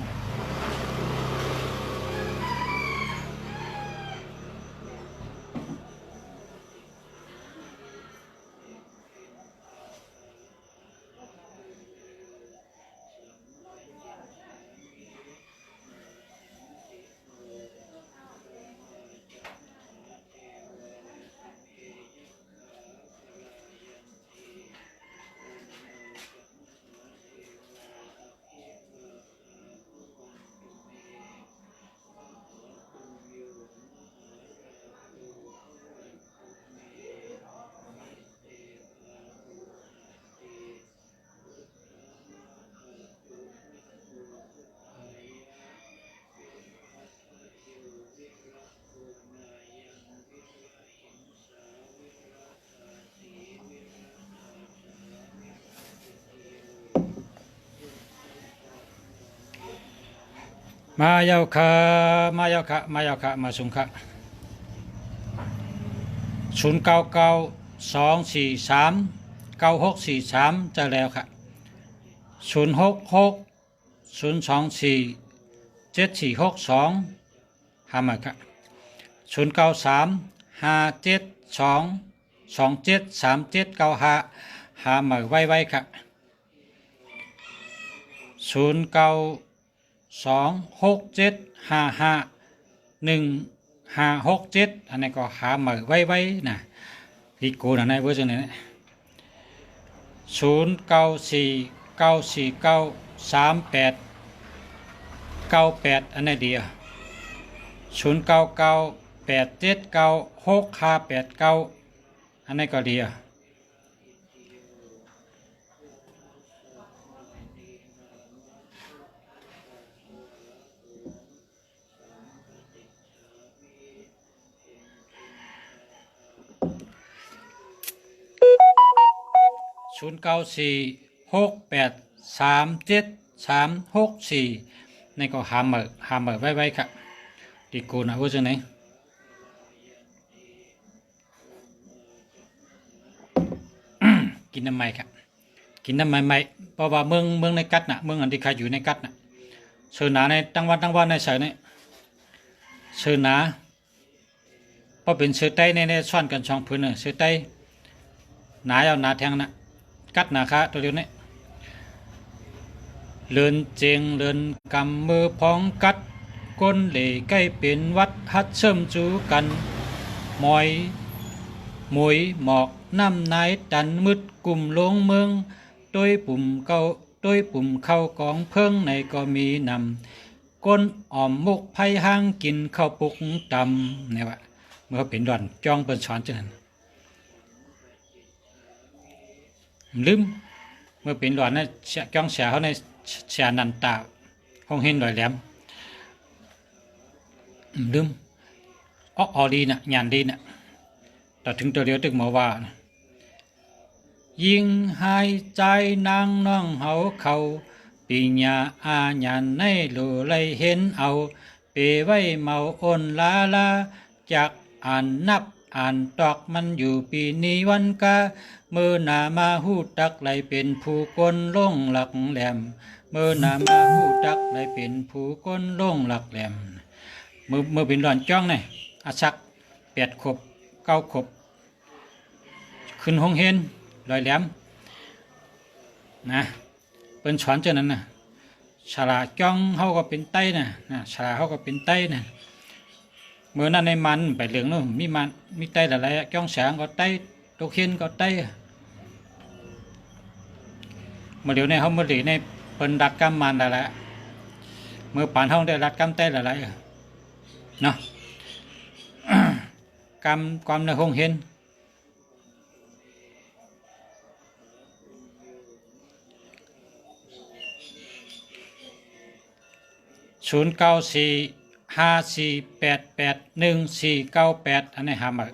มาเยาค่ะมาเยาค่ะมาเยาค่ะมาสุงค่ะ0992439643จะแล้วค่ะ0660247462หามาค่ะ093572273795หามาไว้ค่ะ09267551 567อันนี้ก็หามาไว้นะที่กูนะในเวอร์ชันนี้0949493898อันนี้เดียว0998796589อันนี้ก็เดียว0946837364นี่ก็หามาไว้ครับดีกูนะว่าจะไหนกินน้ำไม้ครับกินน้ำไม้เพราะว่าเมืองในกัดน่ะเมืองอันที่ใครอยู่ในกัดน่ะเสือหนาในตั้งวันในเสือเนี่ยเสือหนาเพราะเป็นเสือไต้ในซ่อนกันช่องพื้นเนี่ยเสือไต้หนาเอาหนาแทงน่ะกัดหนาค่ะตัวเดียวนี้เลือนเจงเลือนกำมือพองกัดก้นเหล่ใกล้เป็นวัดฮัดเชื่อมจูกันมอยหมวยหมอกน้ำนายตันมืดกลุ่มลงเมืองโดยปุ่มเข้ากองเพิ่งในก็มีนำก้นอ่อมมุกไผ่ห้างกินข้าวปุกตำเนี่ยว่าเมื่อเป็นดอนจ้องเป็นช้อนจังนั้นลืมเมื่อเป็นดอนนะจ้องเสียเขาในเสียนันตาห้องเห็นลอยแหลมลืมออดีนะยานดีนะแต่ถึงตัวเดียวตึกหมอว่านะยิงหายใจนางน้องเฮาเขาปีญาอาญานในโลไลเห็นเอาเปไว้เมาอ่อนลาจากอ่านนับอ่านตอกมันอยู่ปีนี้วันกาเมื่อนามาหูตักไหลเป็นผู้คนลงหลักแหลมเมื่อนามาหูตักไหลเป็นผู้คนลงหลักแหลมเมื่อเป็นหลอนจ้องเนี่ยอาชัก8 ขวบ9 ขวบขึ้นห้องเห็นลอยแหลมนะเป็นช้อนเจ้านั้นนะฉลาจ้องเขาก็เป็นไต้นะฉลาเขาก็เป็นไต้นะเมื่อนั้นในมันไปเหลืองนู้นมีไต้อะไรจ้องแสงก็ไต้ตัวเขียนก็ไต้เมื่อเดี๋ยวในเขาเมื่อเดี๋ยวในเป็นรัดกำมันอะไรเมื่อป่านเขาได้รัดกำไต้อะไรเนาะกำในห้องเห็น0945488148อันนี้หามา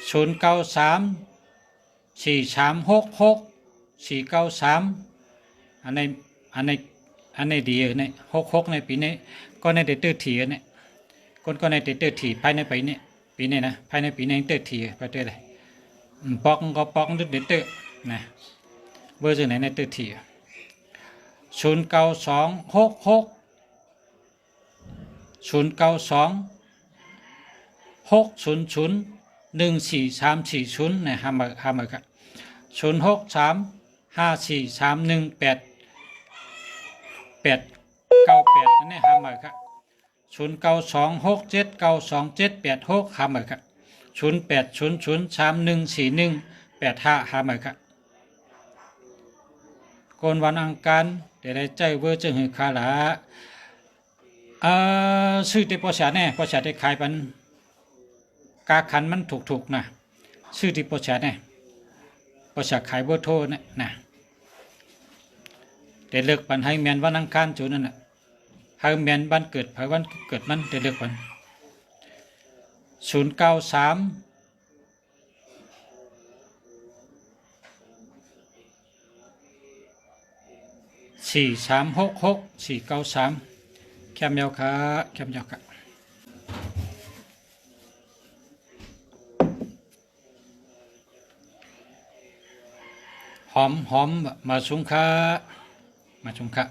0934366493อันนี้ดีเนี่ย66ในปีนี้ก็ในเดือนถี่เนี่ยก็ในเดือนถี่ภายในปีนี้นะภายในปีนี้เดือนถี่ไปเดือนเลยปอกก็ปอกเดือนเดือนนะเบอร์จะไหนในเดือนถี่09266142เนี่ยหามาครับ0635431898นั่นเนี่ยหามาครับ0926792786หามาครับ0800314185หามาครับก่อนวันอังคารได้ใจเวอร์จึงหือคาละซื้อที่ปอชาเนี่ยปอชาได้ขายปันกาขันมันถูกนะซื้อที่ปอชาเนี่ยปอชาขายเบอร์โทรเนี่ยนะได้เลือกปันให้แมนวันอังคารจุนั่นน่ะให้แมนบ้านเกิดไผวันเกิดมันได้เลือกปัน093 4366 493แค มยาวค่ะแคมยาวค่ะหอมหอมมาชุงค่ะมาชุงค่ะ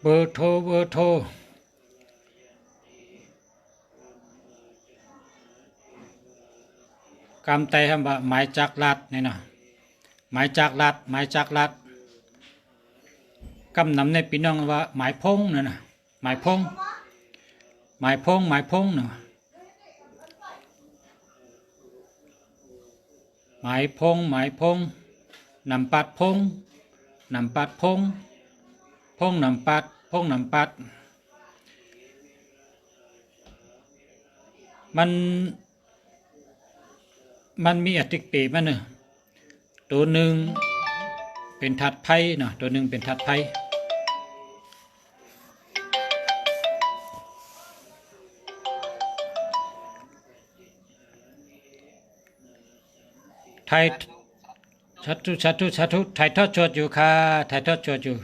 เบอร์โทรกำไตทำบะหมายจักรัดนี่นะหมายจักรัดกำนำในพี่น้องว่าหมายพงนั่นนะหมายพงเนาะหมายพงนำปัดพงนำปัดมันมีอติกเปมันเนอะตัวหนึ่งเป็นทัดไพ่เนาะตัวหนึ่งเป็นทัดไพ่ไทยชัดทุไทยทอดสดอยู่ค่ะไทยทอดสดอยู่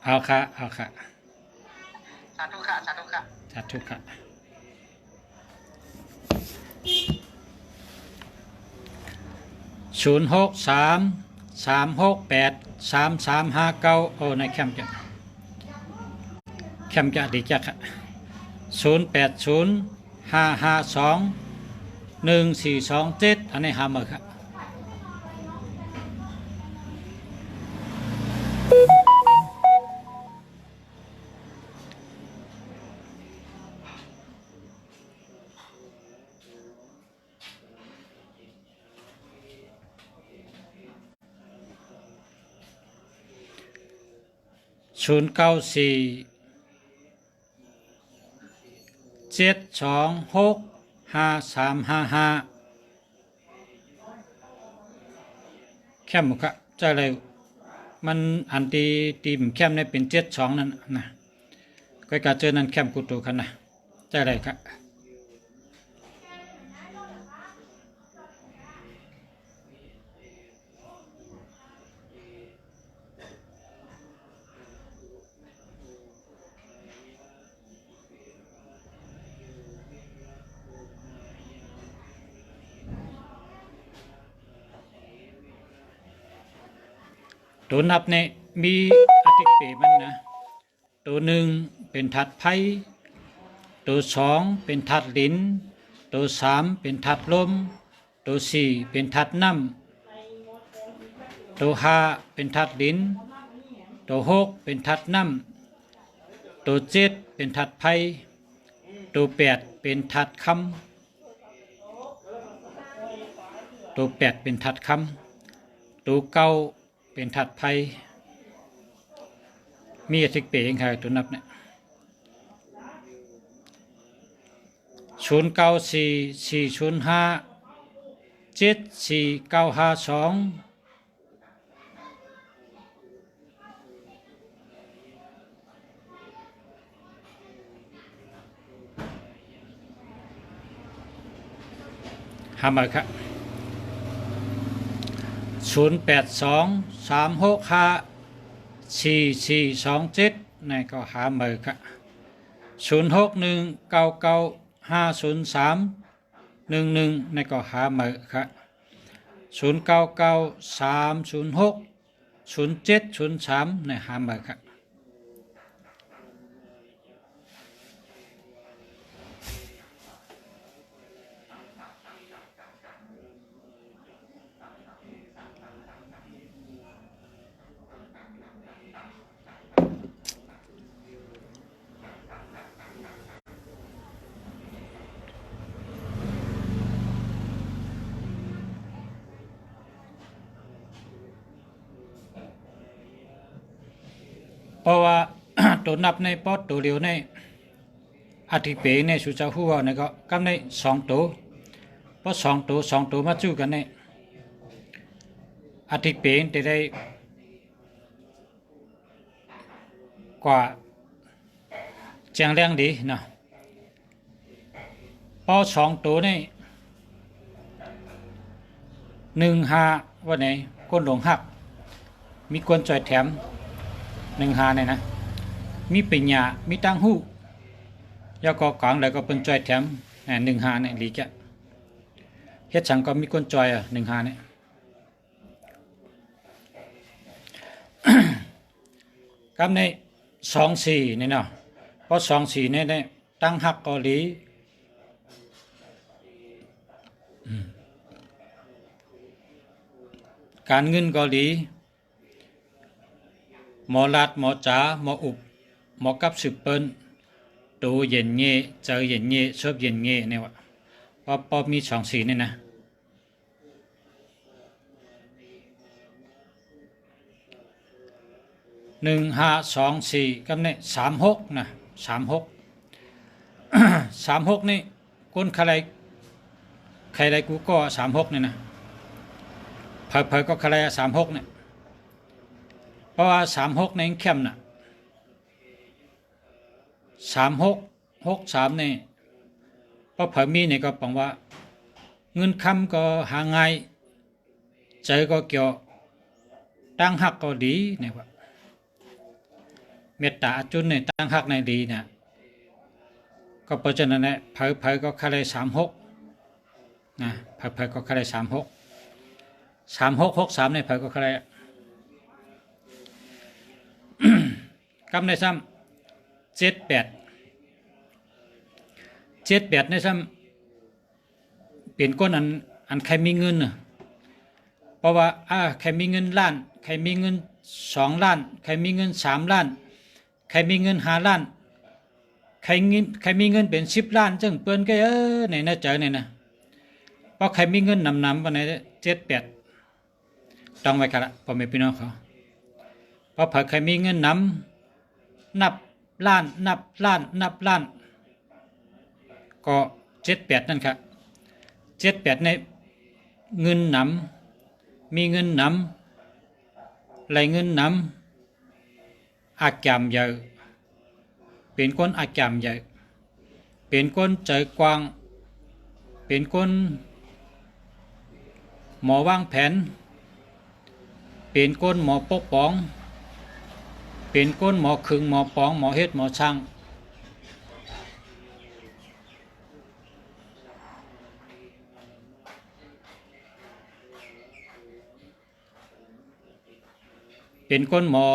เอาค่ะสาธุค่ะ063 368 3359โอ้ในแคมจะดีจักค่ะ0805521427อันนี้หามือครับ094 726 5355แคมหมกะใจอะไรมันอันตีมแคมในเป็น72นั่นนะก็การเจอนั้นแคมกุตูคันนะใจอะไรครับตัวนับเนี่ยมีอติเปมันนะตัวหนึ่งเป็นทัดไพ่ตัวสองเป็นทัดลิ้นตัวสามเป็นทัดลมตัวสี่เป็นทัดน้ำตัวห้าเป็นทัดลิ้นตัวหกเป็นทัดน้ำตัวเจ็ดเป็นทัดไพ่ตัวแปดเป็นทัดคำตัวแปดเป็นทัดคำตัวเก้าเป็นทัดไพ่มีอติเปยังไงตัวนับเนี่ย0944057492หามาครับ0823654427นี่ก็หาเบอร์ครับ0619950311นี่ก็หาเบอร์ครับ0993060703นี่หาเบอร์ครับ เพราะว่า ตัวนับในปอดตัวเดียวในอธิเปในสุเจ้าฮู้ว่าในก็กำใน2ตัวเพราะ2ตัวมาจู้กันในอธิเปจะได้กว่าแจงแรงดีนะเพราะ2ตัวนี่1-5ว่าไหนก้นหลงหักมีกวนจ่อยแถม1-5เนี่ยนะมีปัญญามีตั้งหู้ยาก็กลางแล้วก็เป็นจ่อยแถม1-5เนี่ยลีกะเฮ็ดฉังก็มีกวนจ่อย1-5เนี่ย กับใน2-4นี่เนาะเพราะ2-4เนี่ยตั้งหักก็ลีการเงินก็ดีหมอลาดหมอจ๋าหมออุบหมอกับสืบเปิ้นตูเย็นเง่เจอเย็นเง่ชอบเย็นเง่เนี่ยวะพอมี2-4นี่นะ1-5-2-4กับเนี่ย3-6นะ3-6 3-6นี่คนใครกูก็3-6นี่นะเผยก็ใคร3-6เนี่ยเพราะว่า3-6ในเข้มน่ะ3-6-6-3นี่เพราะเผยมีเนี่ยก็ปังว่าเงินคำก็หาง่ายใจก็เกี่ยวตั้งหักก็ดีเนี่ยว่าเมตตาจุนเนี่ยตั้งหักในดีเนี่ยก็เพราะฉะนั้นเนี่ยเผยก็ใคร3-6นะเผยก็ใคร3-6-6-3ในเผยก็ใครกำในซ้ำ7-8ในซ้ำเปลี่ยนก้นอันใครมีเงินเพราะว่าใครมีเงินล้านใครมีเงิน2 ล้านใครมีเงิน3 ล้านใครมีเงิน5 ล้านใครมีเงินเป็น10 ล้านจึงเปิ้นก็ไหนน่าเจอไหนนะเพราะใครมีเงินนำปานไหน7-8ต้องไว้กันละพ่อแม่พี่น้องเขาเพราะใครมีเงินนับล้านก็7-8นั่นครับ7-8ในเงินมีเงินไหลเงินอาจามใหญ่เป็นคนอาจามใหญ่เป็นคนใจกว้างเป็นคนหมอวางแผนเป็นคนหมอปกป้องเป็นคนหมอขึงหมอปองหมอเฮ็ดหมอช่างเป็นคนหมอ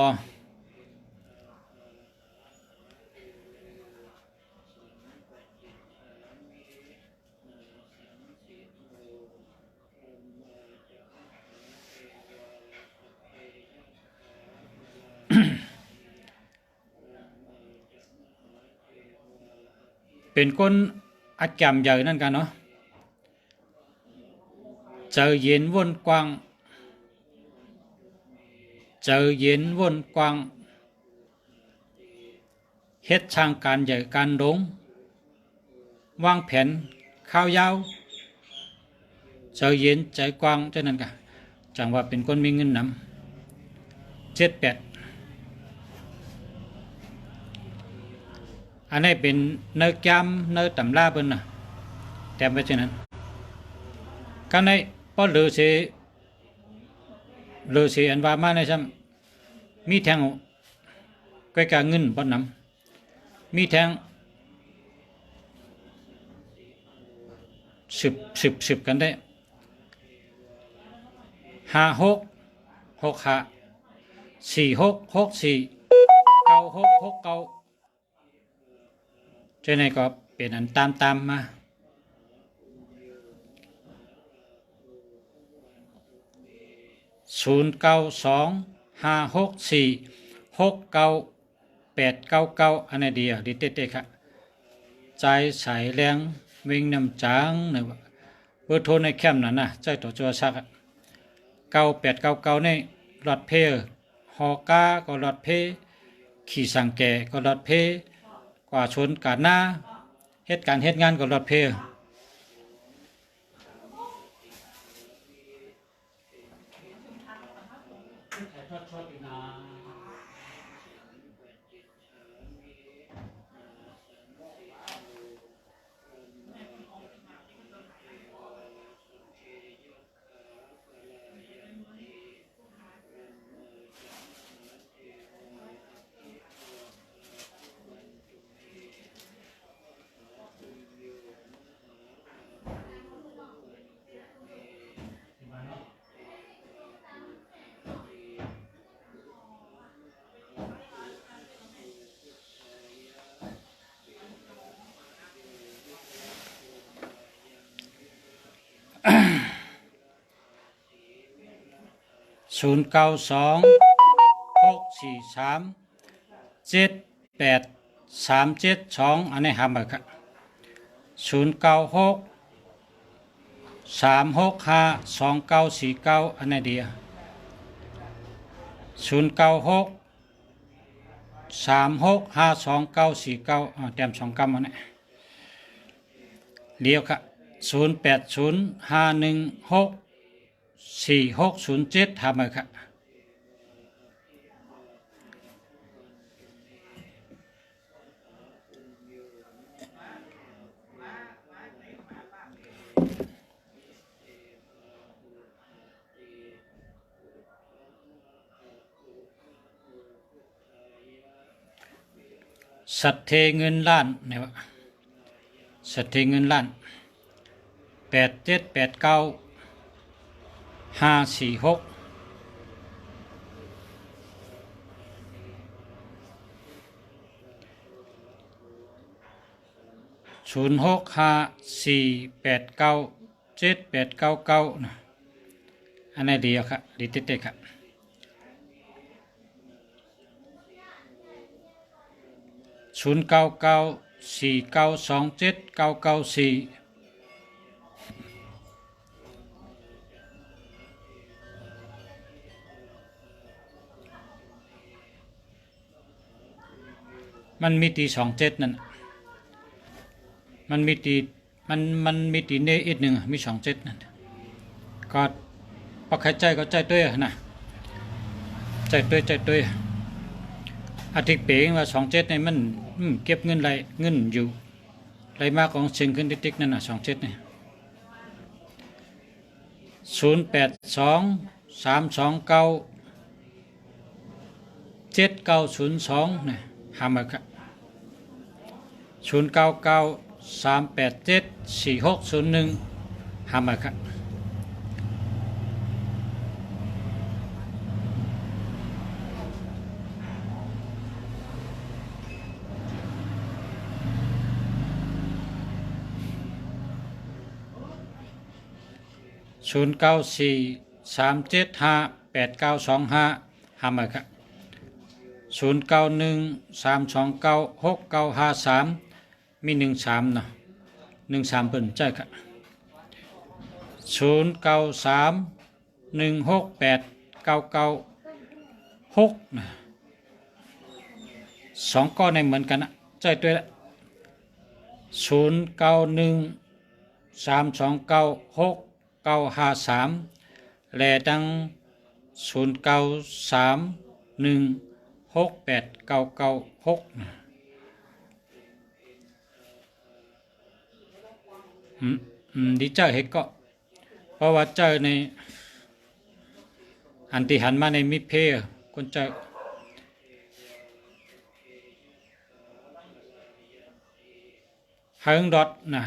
เป็นคนอาจารย์ใหญ่นั่นกันเนาะเจอเย็นวนกว้างเฮ็ดช่างการใหญ่การหลงวางแผนข้าวยาวเจอเย็นใจกว้างเท่านั้นกันจังว่าเป็นคนมีเงินนำ7-8อันนี้เป็นเนื้อจำเนื้อตำราเพิ่นน่ะแต่ไม่ใช่นั้นกันในพอเหลือสิอันว่ามาในซ้ำมีแทงใกล้ๆเงินบ่นำมีแทง10กันได้5-6-6-5 4-6-6-4 9-6-6-9เจ้านี่ก็เป็นอันตามมา0925646989อันนี้ดีดีเต๊ะครับใจใสแรงวิ่งน้ำจางเนี่ยว่าเบอร์โทรในแคมป์นั่นนะใจตัวจัวซัก9899ในหลอดเพย์ฮอก้าก็หลอดเพย์ ขี่สังแกก็รถเพกว่าชนกาหน้าเหตุการณ์เหตุงานก็รถเพ0926437372อันนี้หามาครับ0963652949อันนี้เดียว0963652949แต้ม2กำอันนี้เดียวครับ0805164607หามาครับสัตเทเงินล้านเนี่ยวะสัตเทเงินล้าน8789 5460654897899นะอันนี้เดียวครับดีเต็ดๆครับ0994927994มันมีตี27นั่นมันมีตีมันมีตีเนอีกหนึ่งมี27นั่นก็ปักใครใจก็ใจด้วยนะใจด้วยอาทิตย์เป๋งว่า27ในมันเก็บเงินไรเงินอยู่ไรมากของเชิงขึ้นติ๊กนั่นน่ะ27นี่0823297902นี่หามาครับ0993874601หามาครับ0943758925หามาครับ0913296953มี13เนาะ13เปิ้นใจครับ0931689966นะ2ก้อนในเหมือนกันนะใจตัวละ0913296953และดัง0931689966นะดีใจเห็นก็เพราะว่าเจ้าในอันที่หันมาในมิเพคนเจ้าหางดอทนะ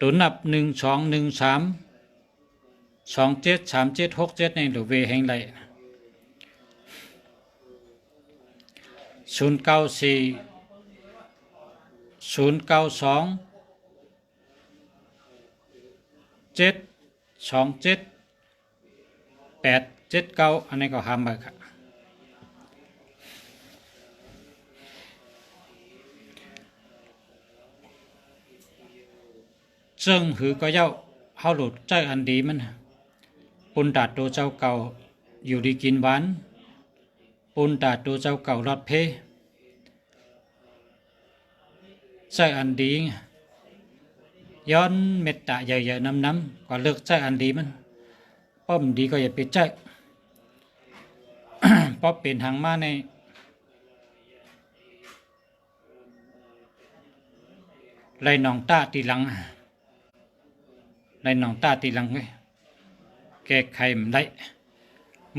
ตัวนับ1213273767ในหรือเวแห่งไร0940927879อันนี้ก็ห้ามไปครับซึ่งหือก็เย้าเฮาหลุดใจอันดีมันปุนดาดโตเจ้าเก่าอยู่ดีกินหวานปุ ปูนตาตัวเจ้าเก่ารอดเพใส่อันดีย้อนเม็ดตาใหญ่ๆน้ำๆก็เลือกใส่อันดีมันป้อมดีก็อย่าไปใจ เพราะเป็นหางมาในไรหนองตาตีหลังไรหนองตาตีหลังไงแก้ไขมันได้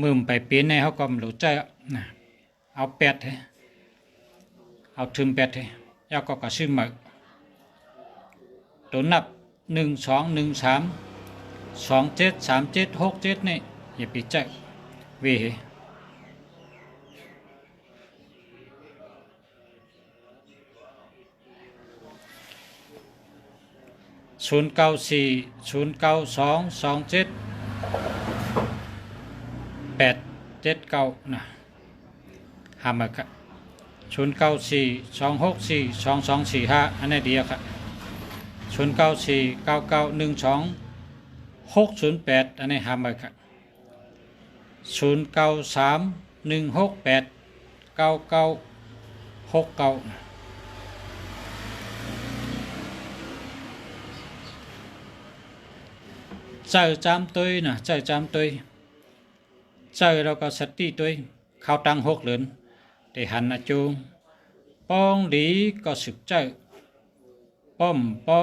มือมไปเปลี่ยนในเขาก็ไม่รู้ใจนะเอาแปดเอาถึงแปดแล้วก็กระซื้อหมึกตัวนับ1 2 1 3 2 7 3 7 6 7นี่อย่าไปใจเว094 092 27 8 7 9นะหามาครับ094 264 2245อันนี้เดียวครับ094 9912 608อันนี้หามาครับ093 168 9969ใจจำตัวนะใจจำตัวใจเราก็สติตัวเข้าตั้ง6 เหรียญแต่หันอาจูป้องดีก็สึกใจป้อมปอ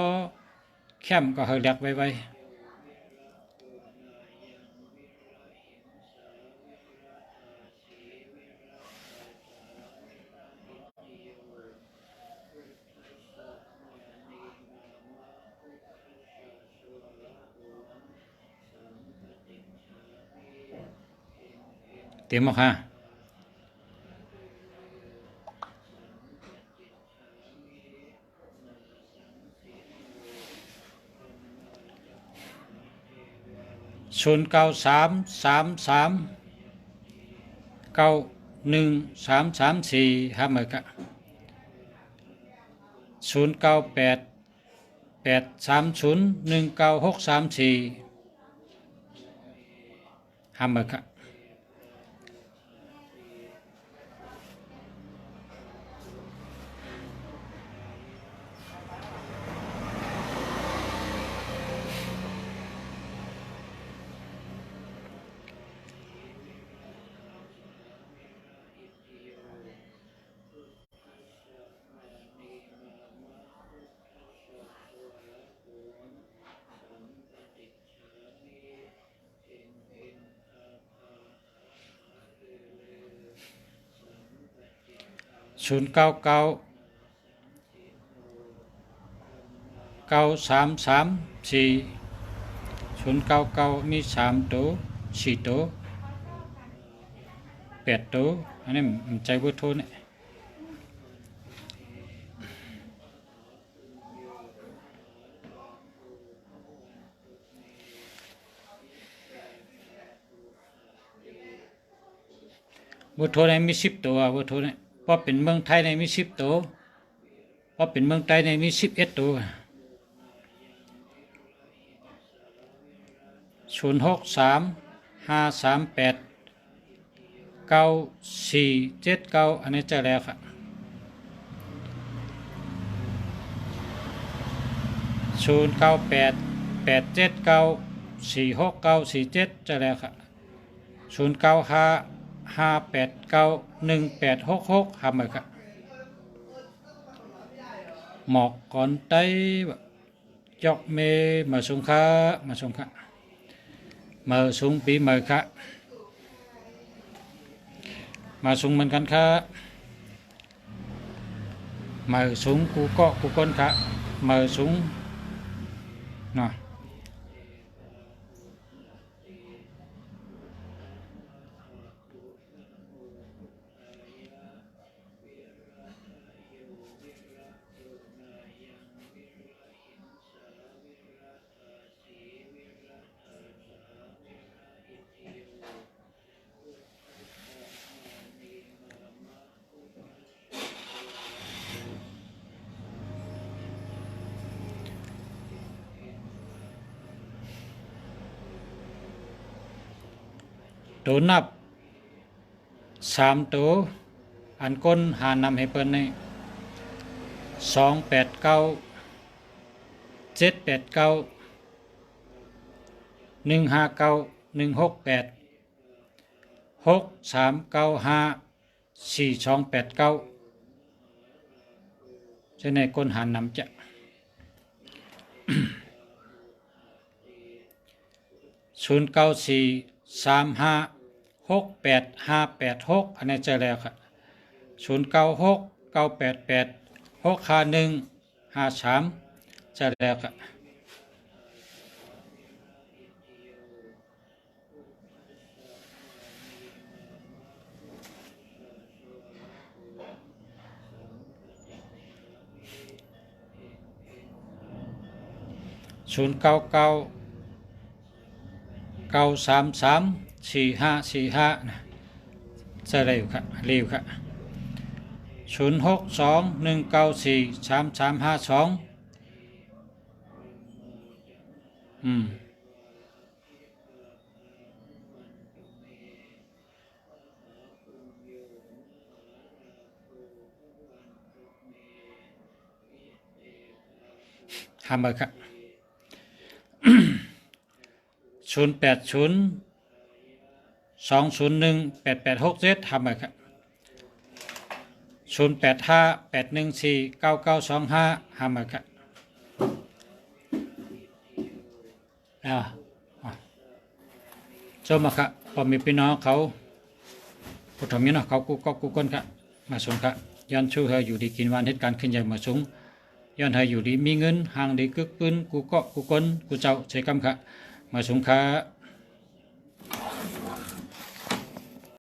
แคมก็เฮลักไว้เตรียมมาค่ะ093 33 91 334ห้าหมื่นกะ098 830 19 634ห้าหมื่นกะ099 9334 099มี3ตัว4ตัว8ตัวอันนี้มันใจเบอร์โทรเนี่ยเบอร์โทรในมี10ตัวเบอร์โทรเนี่ยพอเป็นเมืองไทยในมี10ตัวพอเป็นเมืองไทยในมี11ตัว063 538 9479อันนี้จะแล้วครับ098 879 4697จะแล้วครับ095 589 1866หาหมื่นครับหมอกก่อนไต้ยกเมมาสงค้ามาสงค้ามาสงปีมาค่ะมาสงเหมือนกันค่ะมาสงกูก็กูก้นค่ะมาสงเนาะตัวนับ 3ตัวอันก้นหานำให้เปิ้นนี่289 789 159 168 6395 4289จะในก้นหานำจะ0943568586อันนี้เจอแล้วครับ096988655153เจอแล้วครับ0999333455นะเจอแล้วครับเร็วครับ0621943352ทำไปครับ0802018867ทำไปครับ0858149925ทำไปครับจบมาครับพอมีพี่น้องเขาผู้ทำนี้เนาะเขากูก้นครับมาสูงครับย้อนชูเฮอยู่ดีกินวันเหตุการณ์ขึ้นใหญ่มาสูงย้อนเฮอยู่ดีมีเงินห่างดีกึกปืนกูก้นกูเจ้าใช้กำครับมาสูงครับ